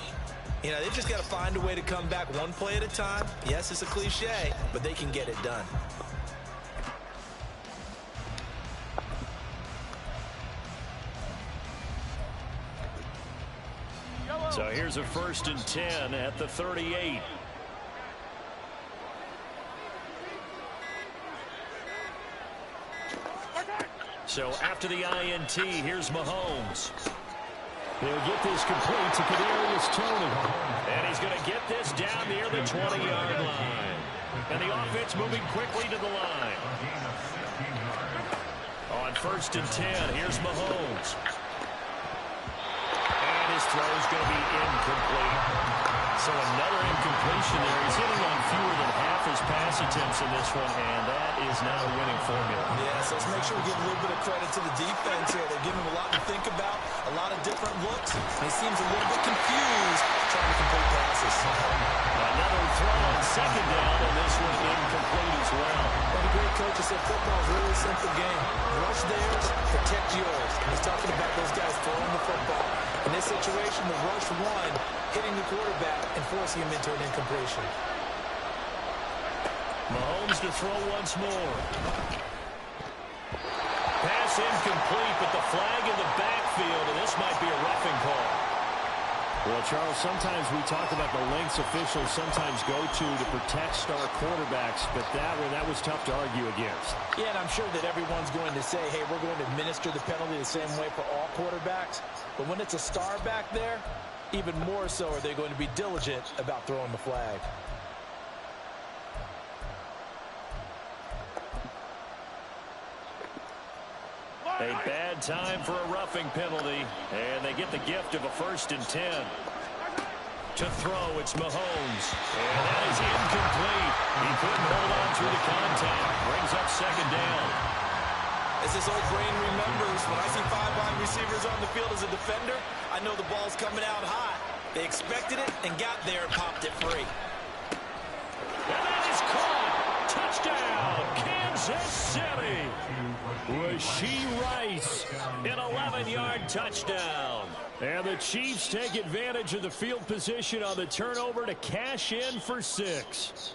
You know, they've just got to find a way to come back one play at a time. Yes, it's a cliche, but they can get it done. So here's a 1st and 10 at the 38. So after the INT, here's Mahomes. They'll get this complete to Kadarius Toney. And he's going to get this down near the 20-yard line. And the offense moving quickly to the line. On 1st and 10, here's Mahomes. His throw is going to be incomplete. So another incompletion there. He's hitting on fewer than half his pass attempts in this one, and that is not a winning formula. Yeah, so let's make sure we give a little bit of credit to the defense here. They're giving him a lot to think about, a lot of different looks. And he seems a little bit confused trying to complete passes. Another throw on 2nd down, and this one incomplete as well. One of the great coaches said football is a really simple game. Rush theirs, protect yours. And he's talking about those guys throwing the football. In this situation, the rush one, hitting the quarterback and forcing him into an incompletion. Mahomes to throw once more. Pass incomplete, but the flag in the backfield, and this might be a roughing call. Well, Charles, sometimes we talk about the lengths officials sometimes go to protect star quarterbacks, but that was tough to argue against. Yeah, and I'm sure that everyone's going to say, hey, we're going to administer the penalty the same way for all quarterbacks. But when it's a star back there, even more so are they going to be diligent about throwing the flag. A bad time for a roughing penalty, and they get the gift of a 1st and 10. To throw, it's Mahomes, and that is incomplete. He couldn't hold on through the contact. Brings up 2nd down. As this old brain remembers, when I see 5 wide receivers on the field as a defender, I know the ball's coming out hot. They expected it and got there and popped it free. And that is caught. Touchdown, Kansas City. Rashee Rice, An 11-yard touchdown. and the Chiefs take advantage of the field position on the turnover to cash in for 6.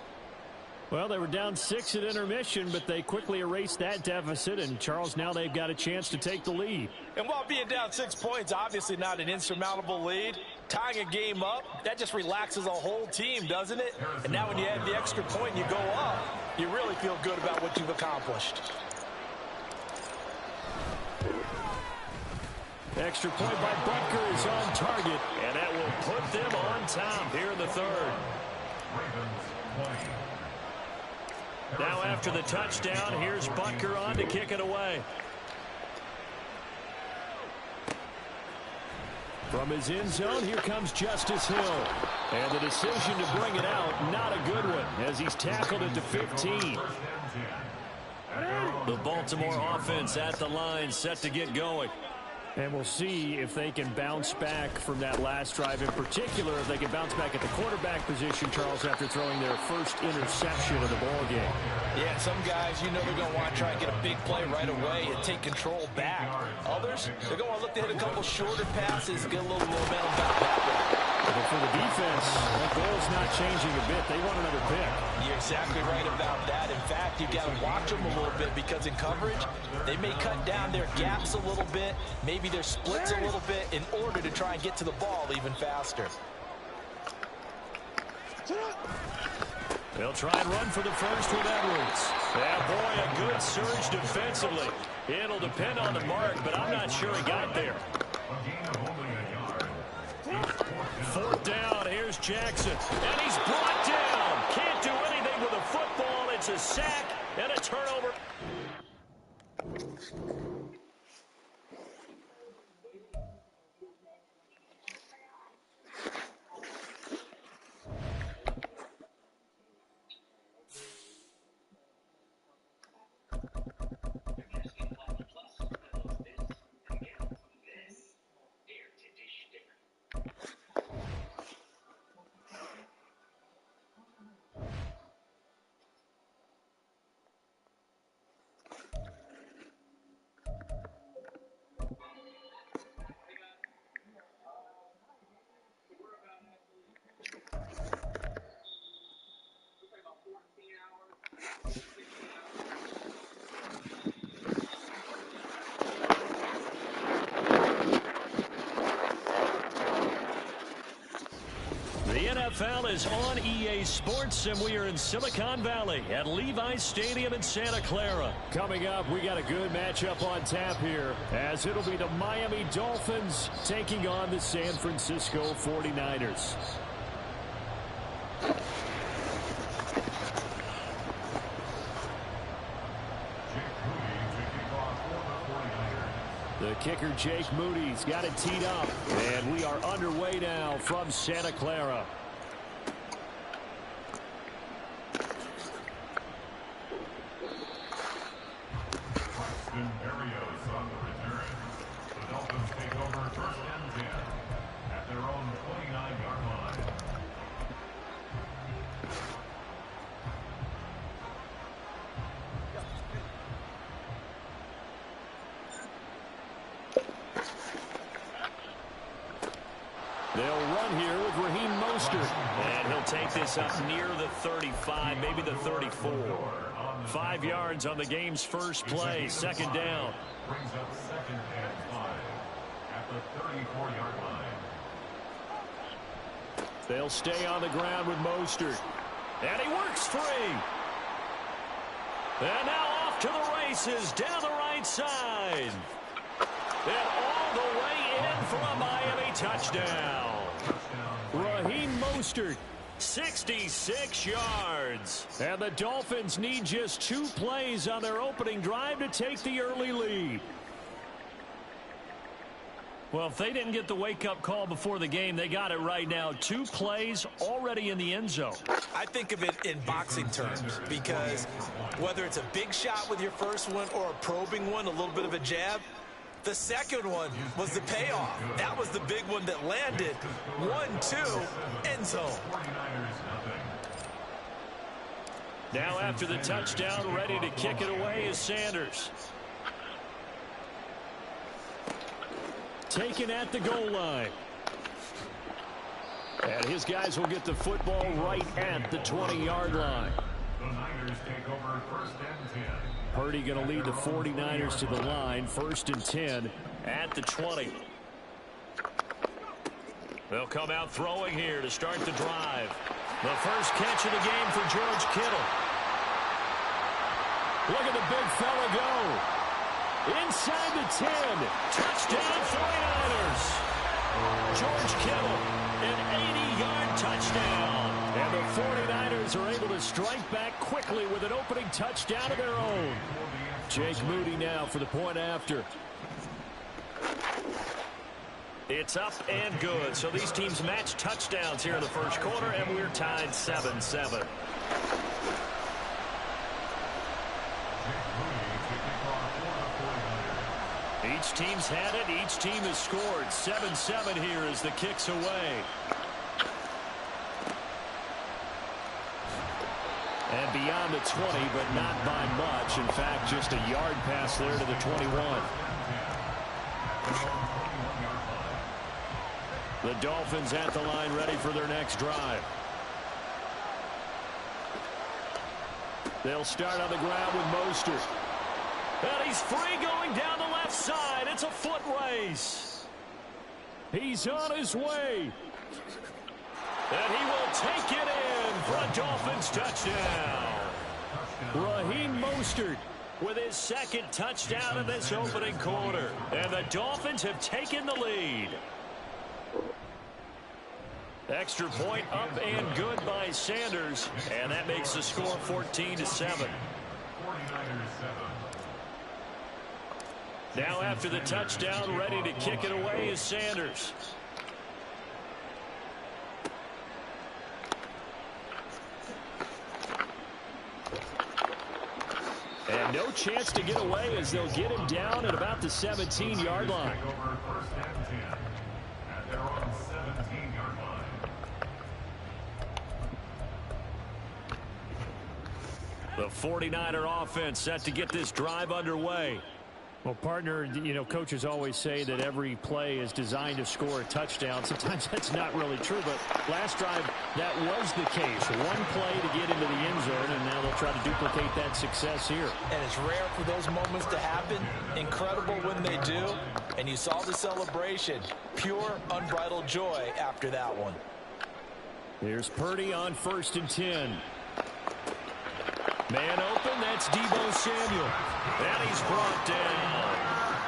Well, they were down 6 at intermission, but they quickly erased that deficit, and Charles, now they've got a chance to take the lead. And while being down 6 points, obviously not an insurmountable lead, tying a game up, that just relaxes a whole team, doesn't it? And now when you add the extra point and you go up, you really feel good about what you've accomplished. Extra point by Butker is on target. And that will put them on top here in the 3rd. Now after the touchdown, here's Butker on to kick it away. From his end zone, here comes Justice Hill. And the decision to bring it out, not a good one, as he's tackled it to 15. The Baltimore offense at the line, set to get going. And we'll see if they can bounce back from that last drive. In particular, if they can bounce back at the quarterback position, Charles, after throwing their first interception of the ball game. Yeah, some guys, you know they're going to want to try and get a big play right away and take control back. Others, they're going to look to hit a couple shorter passes, get a little momentum back that way. But for the defense, that goal's not changing a bit. They want another pick. You're exactly right about that. In fact, you've got to watch them a little bit because in coverage, they may cut down their gaps a little bit, maybe their splits a little bit in order to try and get to the ball even faster. They'll try and run for the first with Edwards. Yeah, boy, a good surge defensively. It'll depend on the mark, but I'm not sure he got there. 4th down, here's Jackson. And he's brought down. Can't do anything with a football. It's a sack and a turnover. NFL is on EA Sports, and we are in Silicon Valley at Levi's Stadium in Santa Clara. Coming up, we got a good matchup on tap here, as it'll be the Miami Dolphins taking on the San Francisco 49ers. The kicker, Jake Moody's got it teed up, and we are underway now from Santa Clara. On the return. The Dolphins take over first and 10 at their own 29-yard line. They'll run here with Raheem Mostert. And he'll take this up near the 35, maybe the 34. 5 yards on the game's first play, second down. Brings up second and 5 at the 34-yard line. They'll stay on the ground with Mostert. And he works free. And now off to the races down the right side. And all the way in for a Miami touchdown. Raheem Mostert. 66 yards. And the Dolphins need just 2 plays on their opening drive to take the early lead. Well, if they didn't get the wake-up call before the game, they got it right now. 2 plays already in the end zone. I think of it in boxing terms, because whether it's a big shot with your first one or a probing one, a little bit of a jab, the second one was the payoff. That was the big one that landed. 1-2, end zone. Now after the touchdown, ready to kick it away is Sanders. Taken at the goal line. And his guys will get the football right at the 20-yard line. The Niners take over first and 10. Purdy going to lead the 49ers to the line, first and 10 at the 20. They'll come out throwing here to start the drive. The first catch of the game for George Kittle. Look at the big fella go. Inside the 10. Touchdown 49ers. George Kittle, an 80-yard touchdown. And the 49ers are able to strike back quickly with an opening touchdown of their own. Jake Moody now for the point after. It's up and good. So these teams match touchdowns here in the first quarter, and we're tied 7-7. Each team's had it. Each team has scored. 7-7 here as the kick's away. And beyond the 20, but not by much. In fact, just a yard pass there to the 21. The Dolphins at the line, ready for their next drive. They'll start on the ground with Mostert. And he's free going down the left side. It's a foot race. He's on his way. And he will take it in for a Dolphins touchdown. Raheem Mostert with his second touchdown in this opening quarter. And the Dolphins have taken the lead. Extra point up and good by Sanders. And that makes the score 14-7. Now after the touchdown, ready to kick it away is Sanders. And no chance to get away as they'll get him down at about the 17-yard line. The 49er offense set to get this drive underway. Well, partner, you know, coaches always say that every play is designed to score a touchdown. Sometimes that's not really true, but last drive, that was the case. One play to get into the end zone, and now they'll try to duplicate that success here. And it's rare for those moments to happen. Incredible when they do. And you saw the celebration. Pure, unbridled joy after that one. Here's Purdy on 1st and 10. Man open, that's Deebo Samuel. And he's brought down.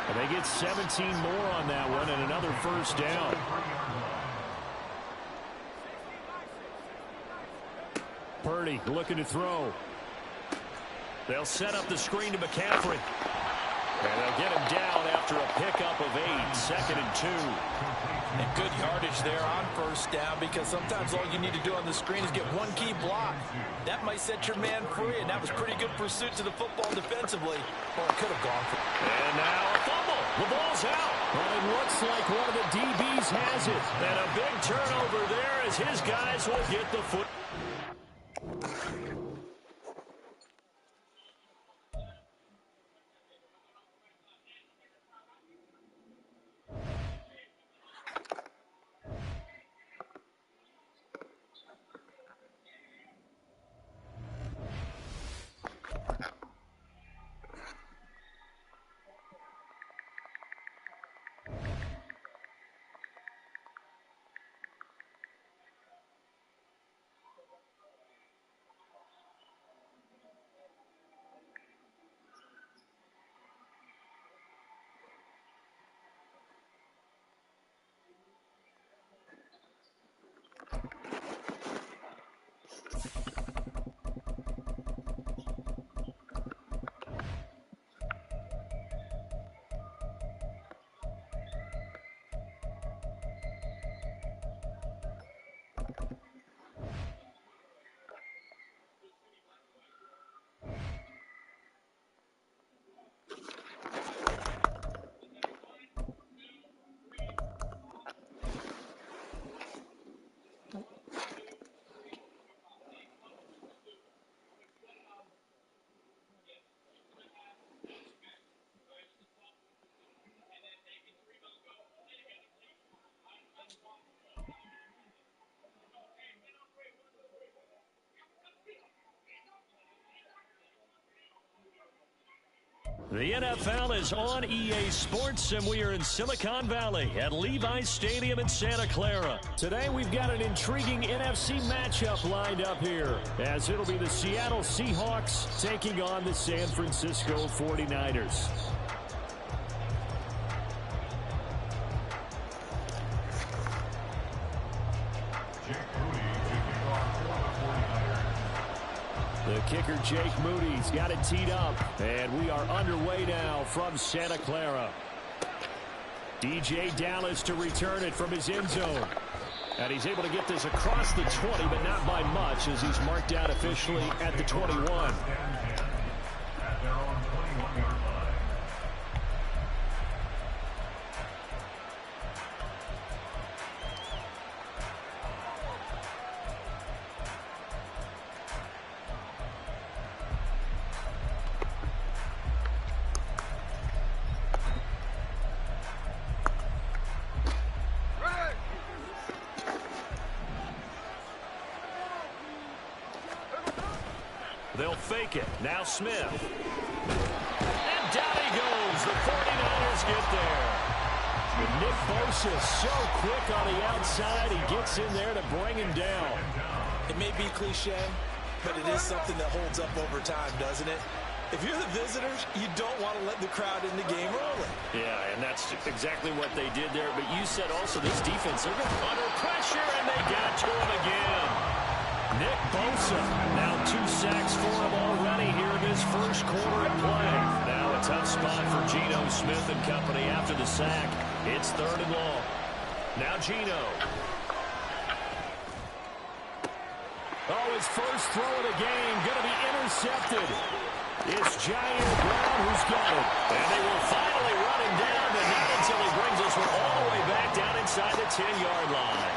And they get 17 more on that one and another first down. Purdy looking to throw. They'll set up the screen to McCaffrey. And they'll get him down after a pickup of 8, 2nd and 2. And good yardage there on first down, because sometimes all you need to do on the screen is get one key block. That might set your man free, and that was pretty good pursuit to the football defensively. Or it could have gone for it. And now a fumble. The ball's out. Well, it looks like one of the DBs has it. And a big turnover there as his guys will get the foot. The NFL is on EA Sports, and we are in Silicon Valley at Levi's Stadium in Santa Clara. Today we've got an intriguing NFC matchup lined up here, as it'll be the Seattle Seahawks taking on the San Francisco 49ers. The kicker, Jake Moody's got it teed up. And we are underway now from Santa Clara. DJ Dallas to return it from his end zone. And he's able to get this across the 20, but not by much, as he's marked out officially at the 21. They'll fake it. Now Smith. And down he goes. The 49ers get there. And Nick Bosa so quick on the outside. He gets in there to bring him down. It may be cliche, but it is something that holds up over time, doesn't it? If you're the visitors, you don't want to let the crowd in the game early. Yeah, and that's exactly what they did there. But you said also this defense, they're under pressure, and they got to him again. Nick Bosa, now 2 sacks for him already here in his first quarter of play. Now a tough spot for Geno Smith and company after the sack. It's 3rd and long. Now Geno. Oh, his first throw of the game going to be intercepted. It's Jair Brown who's got it. And they will finally run him down, but not until he brings us all the way back down inside the 10-yard line.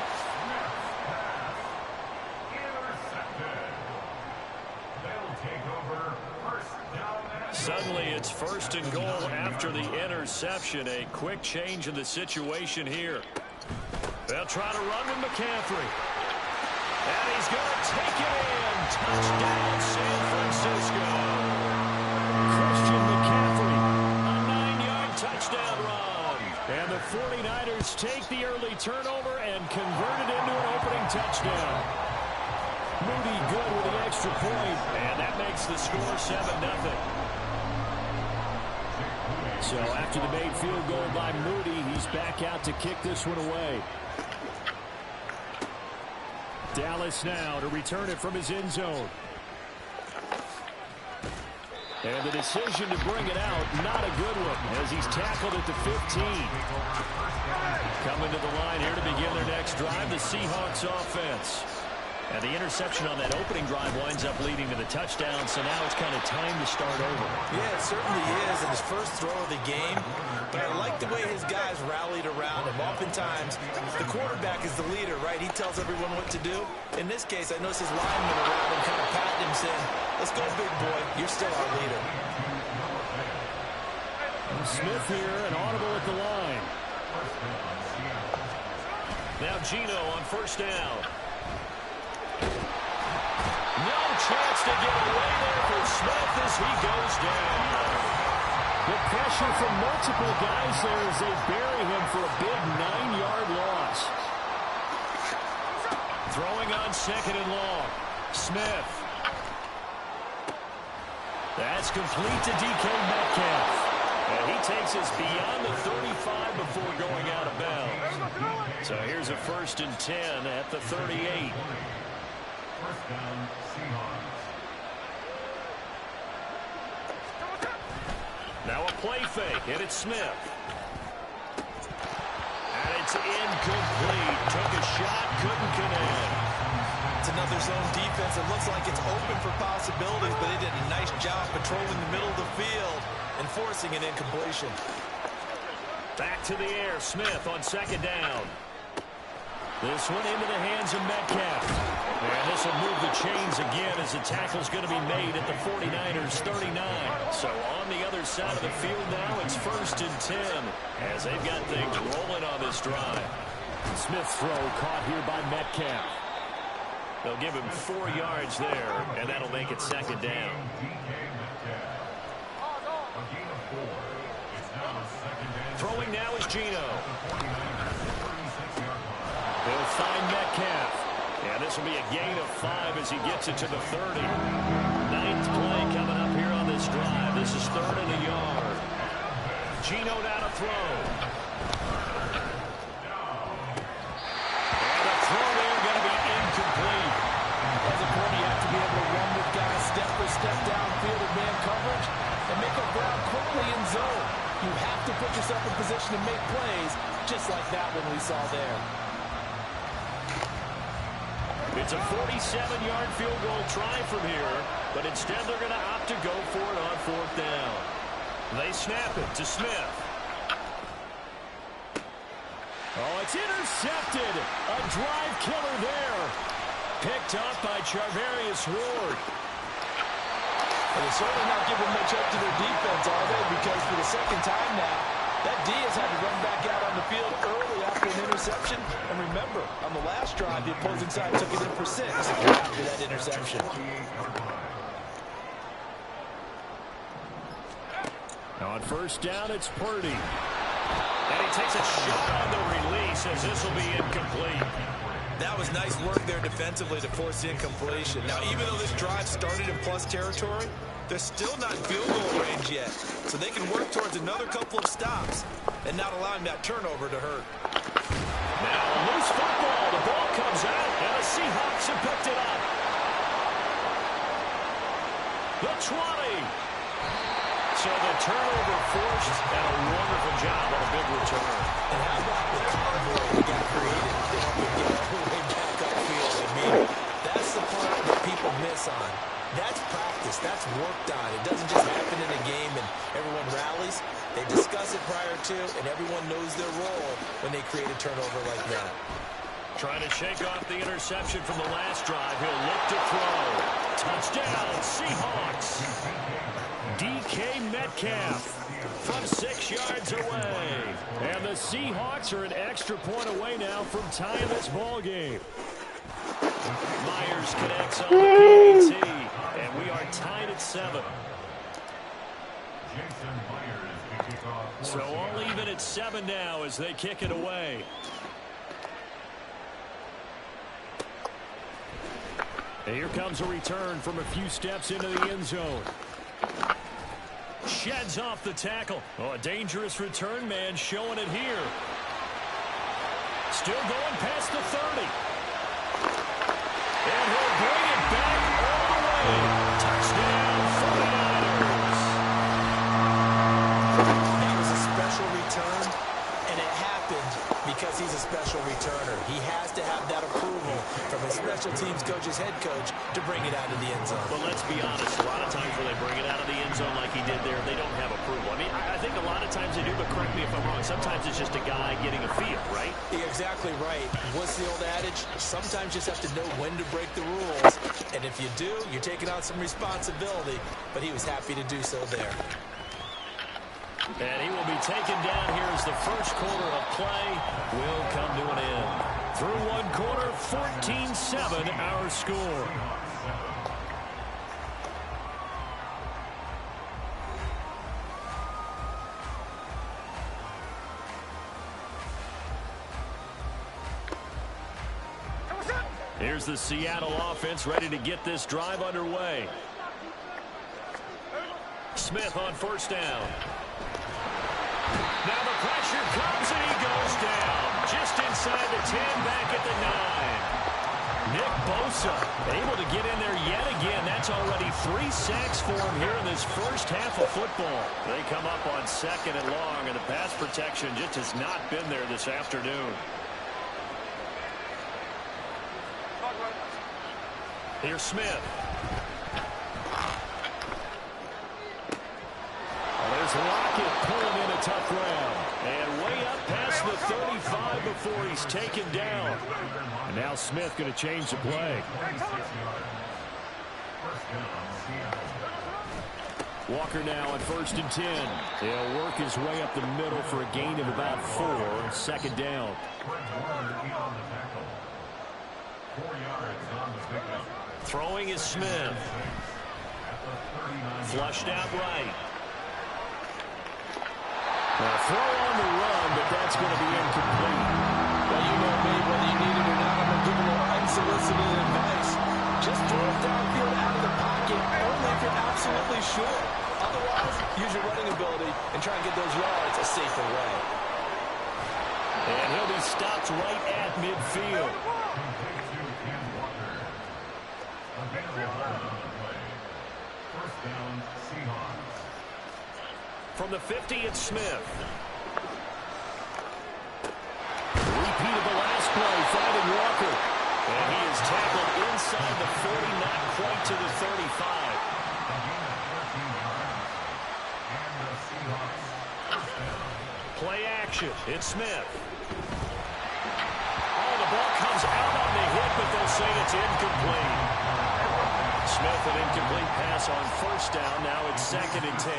Suddenly, it's 1st and goal after the interception. A quick change in the situation here. They'll try to run with McCaffrey. And he's going to take it in. Touchdown, San Francisco. Christian McCaffrey. A 9-yard touchdown run. And the 49ers take the early turnover and convert it into an opening touchdown. Moody good with the extra point. And that makes the score 7-0. So after the made field goal by Moody, he's back out to kick this one away. Dallas now to return it from his end zone. And the decision to bring it out, not a good one, as he's tackled at the 15. Coming to the line here to begin their next drive, the Seahawks offense. And the interception on that opening drive winds up leading to the touchdown, so now it's kind of time to start over. Yeah, it certainly is in his first throw of the game. But I like the way his guys rallied around him. Oftentimes, the quarterback is the leader, right? He tells everyone what to do. In this case, I noticed his linemen around him kind of patting him, saying, let's go, big boy. You're still our leader. Smith here, an audible at the line. Now Geno on first down. No chance to get away there for Smith as he goes down. The pressure from multiple guys there as they bury him for a big 9-yard loss. Throwing on second and long. Smith. That's complete to DK Metcalf. And he takes us beyond the 35 before going out of bounds. So here's a 1st and 10 at the 38. First down, Seahawks. Now a play fake, and it's Smith. And it's incomplete. Took a shot, couldn't connect. It's another zone defense. It looks like it's open for possibilities, but they did a nice job patrolling the middle of the field and forcing an incompletion. Back to the air, Smith on second down. This one into the hands of Metcalf. And this will move the chains again as the tackle's going to be made at the 49ers 39. So on the other side of the field now, it's 1st and 10 as they've got things rolling on this drive. Smith's throw caught here by Metcalf. They'll give him 4 yards there, and that'll make it 2nd down. Throwing now is Geno. They'll find Metcalf. And this will be a gain of 5 as he gets it to the 30. 9th play coming up here on this drive. This is 3rd and a yard. Geno now to throw. And the throw there going to be incomplete. As a corner, you have to be able to run with guys step for step downfield in man coverage and make up ground quickly in zone. You have to put yourself in position to make plays, just like that one we saw there. It's a 47-yard field goal try from here, but instead they're going to opt to go for it on 4th down. They snap it to Smith. Oh, it's intercepted. A drive killer there. Picked up by Charvarius Ward. And they're certainly not giving much up to their defense, are they? Because for the second time now, that D has had to run back out on the field early after an interception. And remember, on the last drive, the opposing side took it in for 6 after that interception. Now on first down, it's Purdy. And he takes a shot on the release as this will be incomplete. That was nice work there defensively to force the incompletion. Now, even though this drive started in plus territory, they're still not in field goal range yet. So they can work towards another couple of stops and not allowing that turnover to hurt. Now a loose football. The ball comes out, and the Seahawks have picked it up. The 20. So the turnover forced, and a wonderful job on a big return. And how about the convoy that got created to help them get all the way back upfield? I mean, that's the part that people miss on. That's practice. That's worked on. It doesn't just happen in a game and everyone rallies. They discuss it prior to, and everyone knows their role when they create a turnover like that. Trying to shake off the interception from the last drive. He'll look to throw. Touchdown, Seahawks. DK Metcalf from 6 yards away. And the Seahawks are an extra point away now from tying this ball game. Myers connects on the PAT, and we are tied at 7. So all even at 7 now as they kick it away. And here comes a return from a few steps into the end zone. Sheds off the tackle. Oh, a dangerous return man showing it here. Still going past the 30. And he'll bring it back all the way. Touchdown, 49ers. That was a special return, and it happened because he's a special returner. He has to have that approval from his special teams coach's head coach to bring it out of the end zone. But let's be honest, a lot of times when they bring it out of the end zone like he did there, they don't have approval. I mean, I think a lot of times they do, but correct me if I'm wrong. Sometimes it's just a guy getting a feel, right? You're exactly right. What's the old adage? Sometimes you just have to know when to break the rules. And if you do, you're taking on some responsibility. But he was happy to do so there. And he will be taken down here as the first quarter of play will come to an end. Through one quarter, 14-7 our score. Here's the Seattle offense ready to get this drive underway. Smith on first down. Now the pressure comes and he goes down. Just inside the 10, back at the 9. Nick Bosa able to get in there yet again. That's already 3 sacks for him here in this first half of football. They come up on 2nd and long, and the pass protection just has not been there this afternoon. Here's Smith. There's Lockett pulling in a tough round. And way up past the 35 before he's taken down. And now Smith going to change the play. Walker now on 1st and 10. He'll work his way up the middle for a gain of about 4. 2nd down. 4 yards on the pickup. Throwing is Smith. Flushed out right. Throw on the run, but that's going to be incomplete. Well, you know me, whether you need it or not, I'm going to give a little unsolicited advice. Just throw it downfield out of the pocket, only if you're absolutely sure. Otherwise, use your running ability and try and get those yards a safer way. And he'll be stopped right at midfield. From the 50, it's Smith. Repeat of the last play, finding Walker. And he is tackled inside the 40, not quite to the 35. Play action. It's Smith. Oh, the ball comes out on the hit, but they'll say it's incomplete. Smith, an incomplete pass on first down. Now it's 2nd and 10.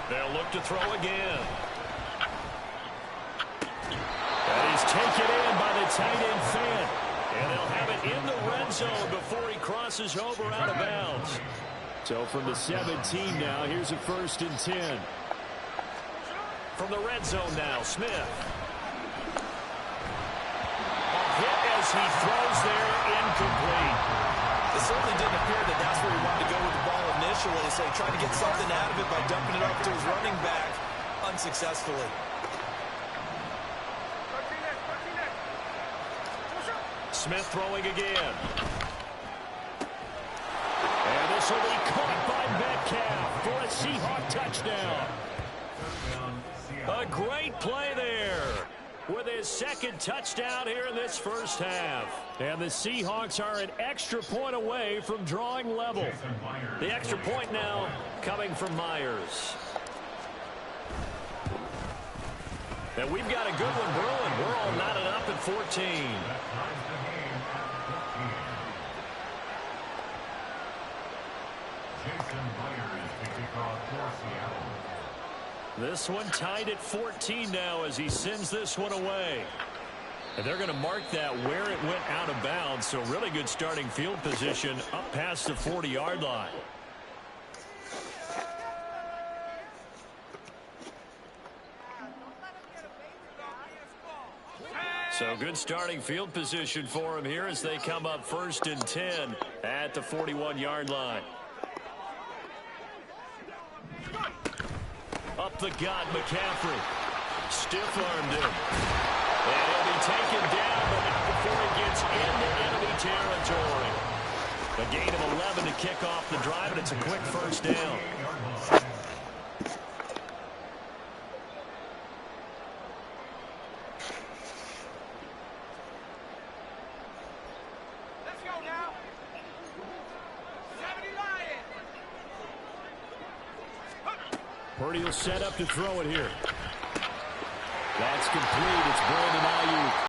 They'll look to throw again. And he's taken in by the tight end Fant. And they'll have it in the red zone before he crosses over out of bounds. So from the 17 now, here's a 1st and 10. From the red zone now, Smith. A hit as he throws there, incomplete. It certainly didn't appear that that's where he wanted to go with the ball initially, so he tried to get something out of it by dumping it off to his running back unsuccessfully. Smith throwing again. And this will be caught by Metcalf for a Seahawk touchdown. A great play there with his 2nd touchdown here in this first half. And the Seahawks are an extra point away from drawing level. The extra point now coming from Myers. And we've got a good one brewing. We're all knotted up at 14. This one tied at 14 now as he sends this one away. And they're going to mark that where it went out of bounds. So really good starting field position up past the 40-yard line. So good starting field position for him here as they come up 1st and 10 at the 41-yard line. Up the gut, McCaffrey. Stiff-armed him. And he'll be taken down, but not before he gets into enemy territory. A gain of 11 to kick off the drive, and it's a quick first down. Let's go now. 70 Lions. Purdy will set up to throw it here. That's complete. It's Brandon Ayuk.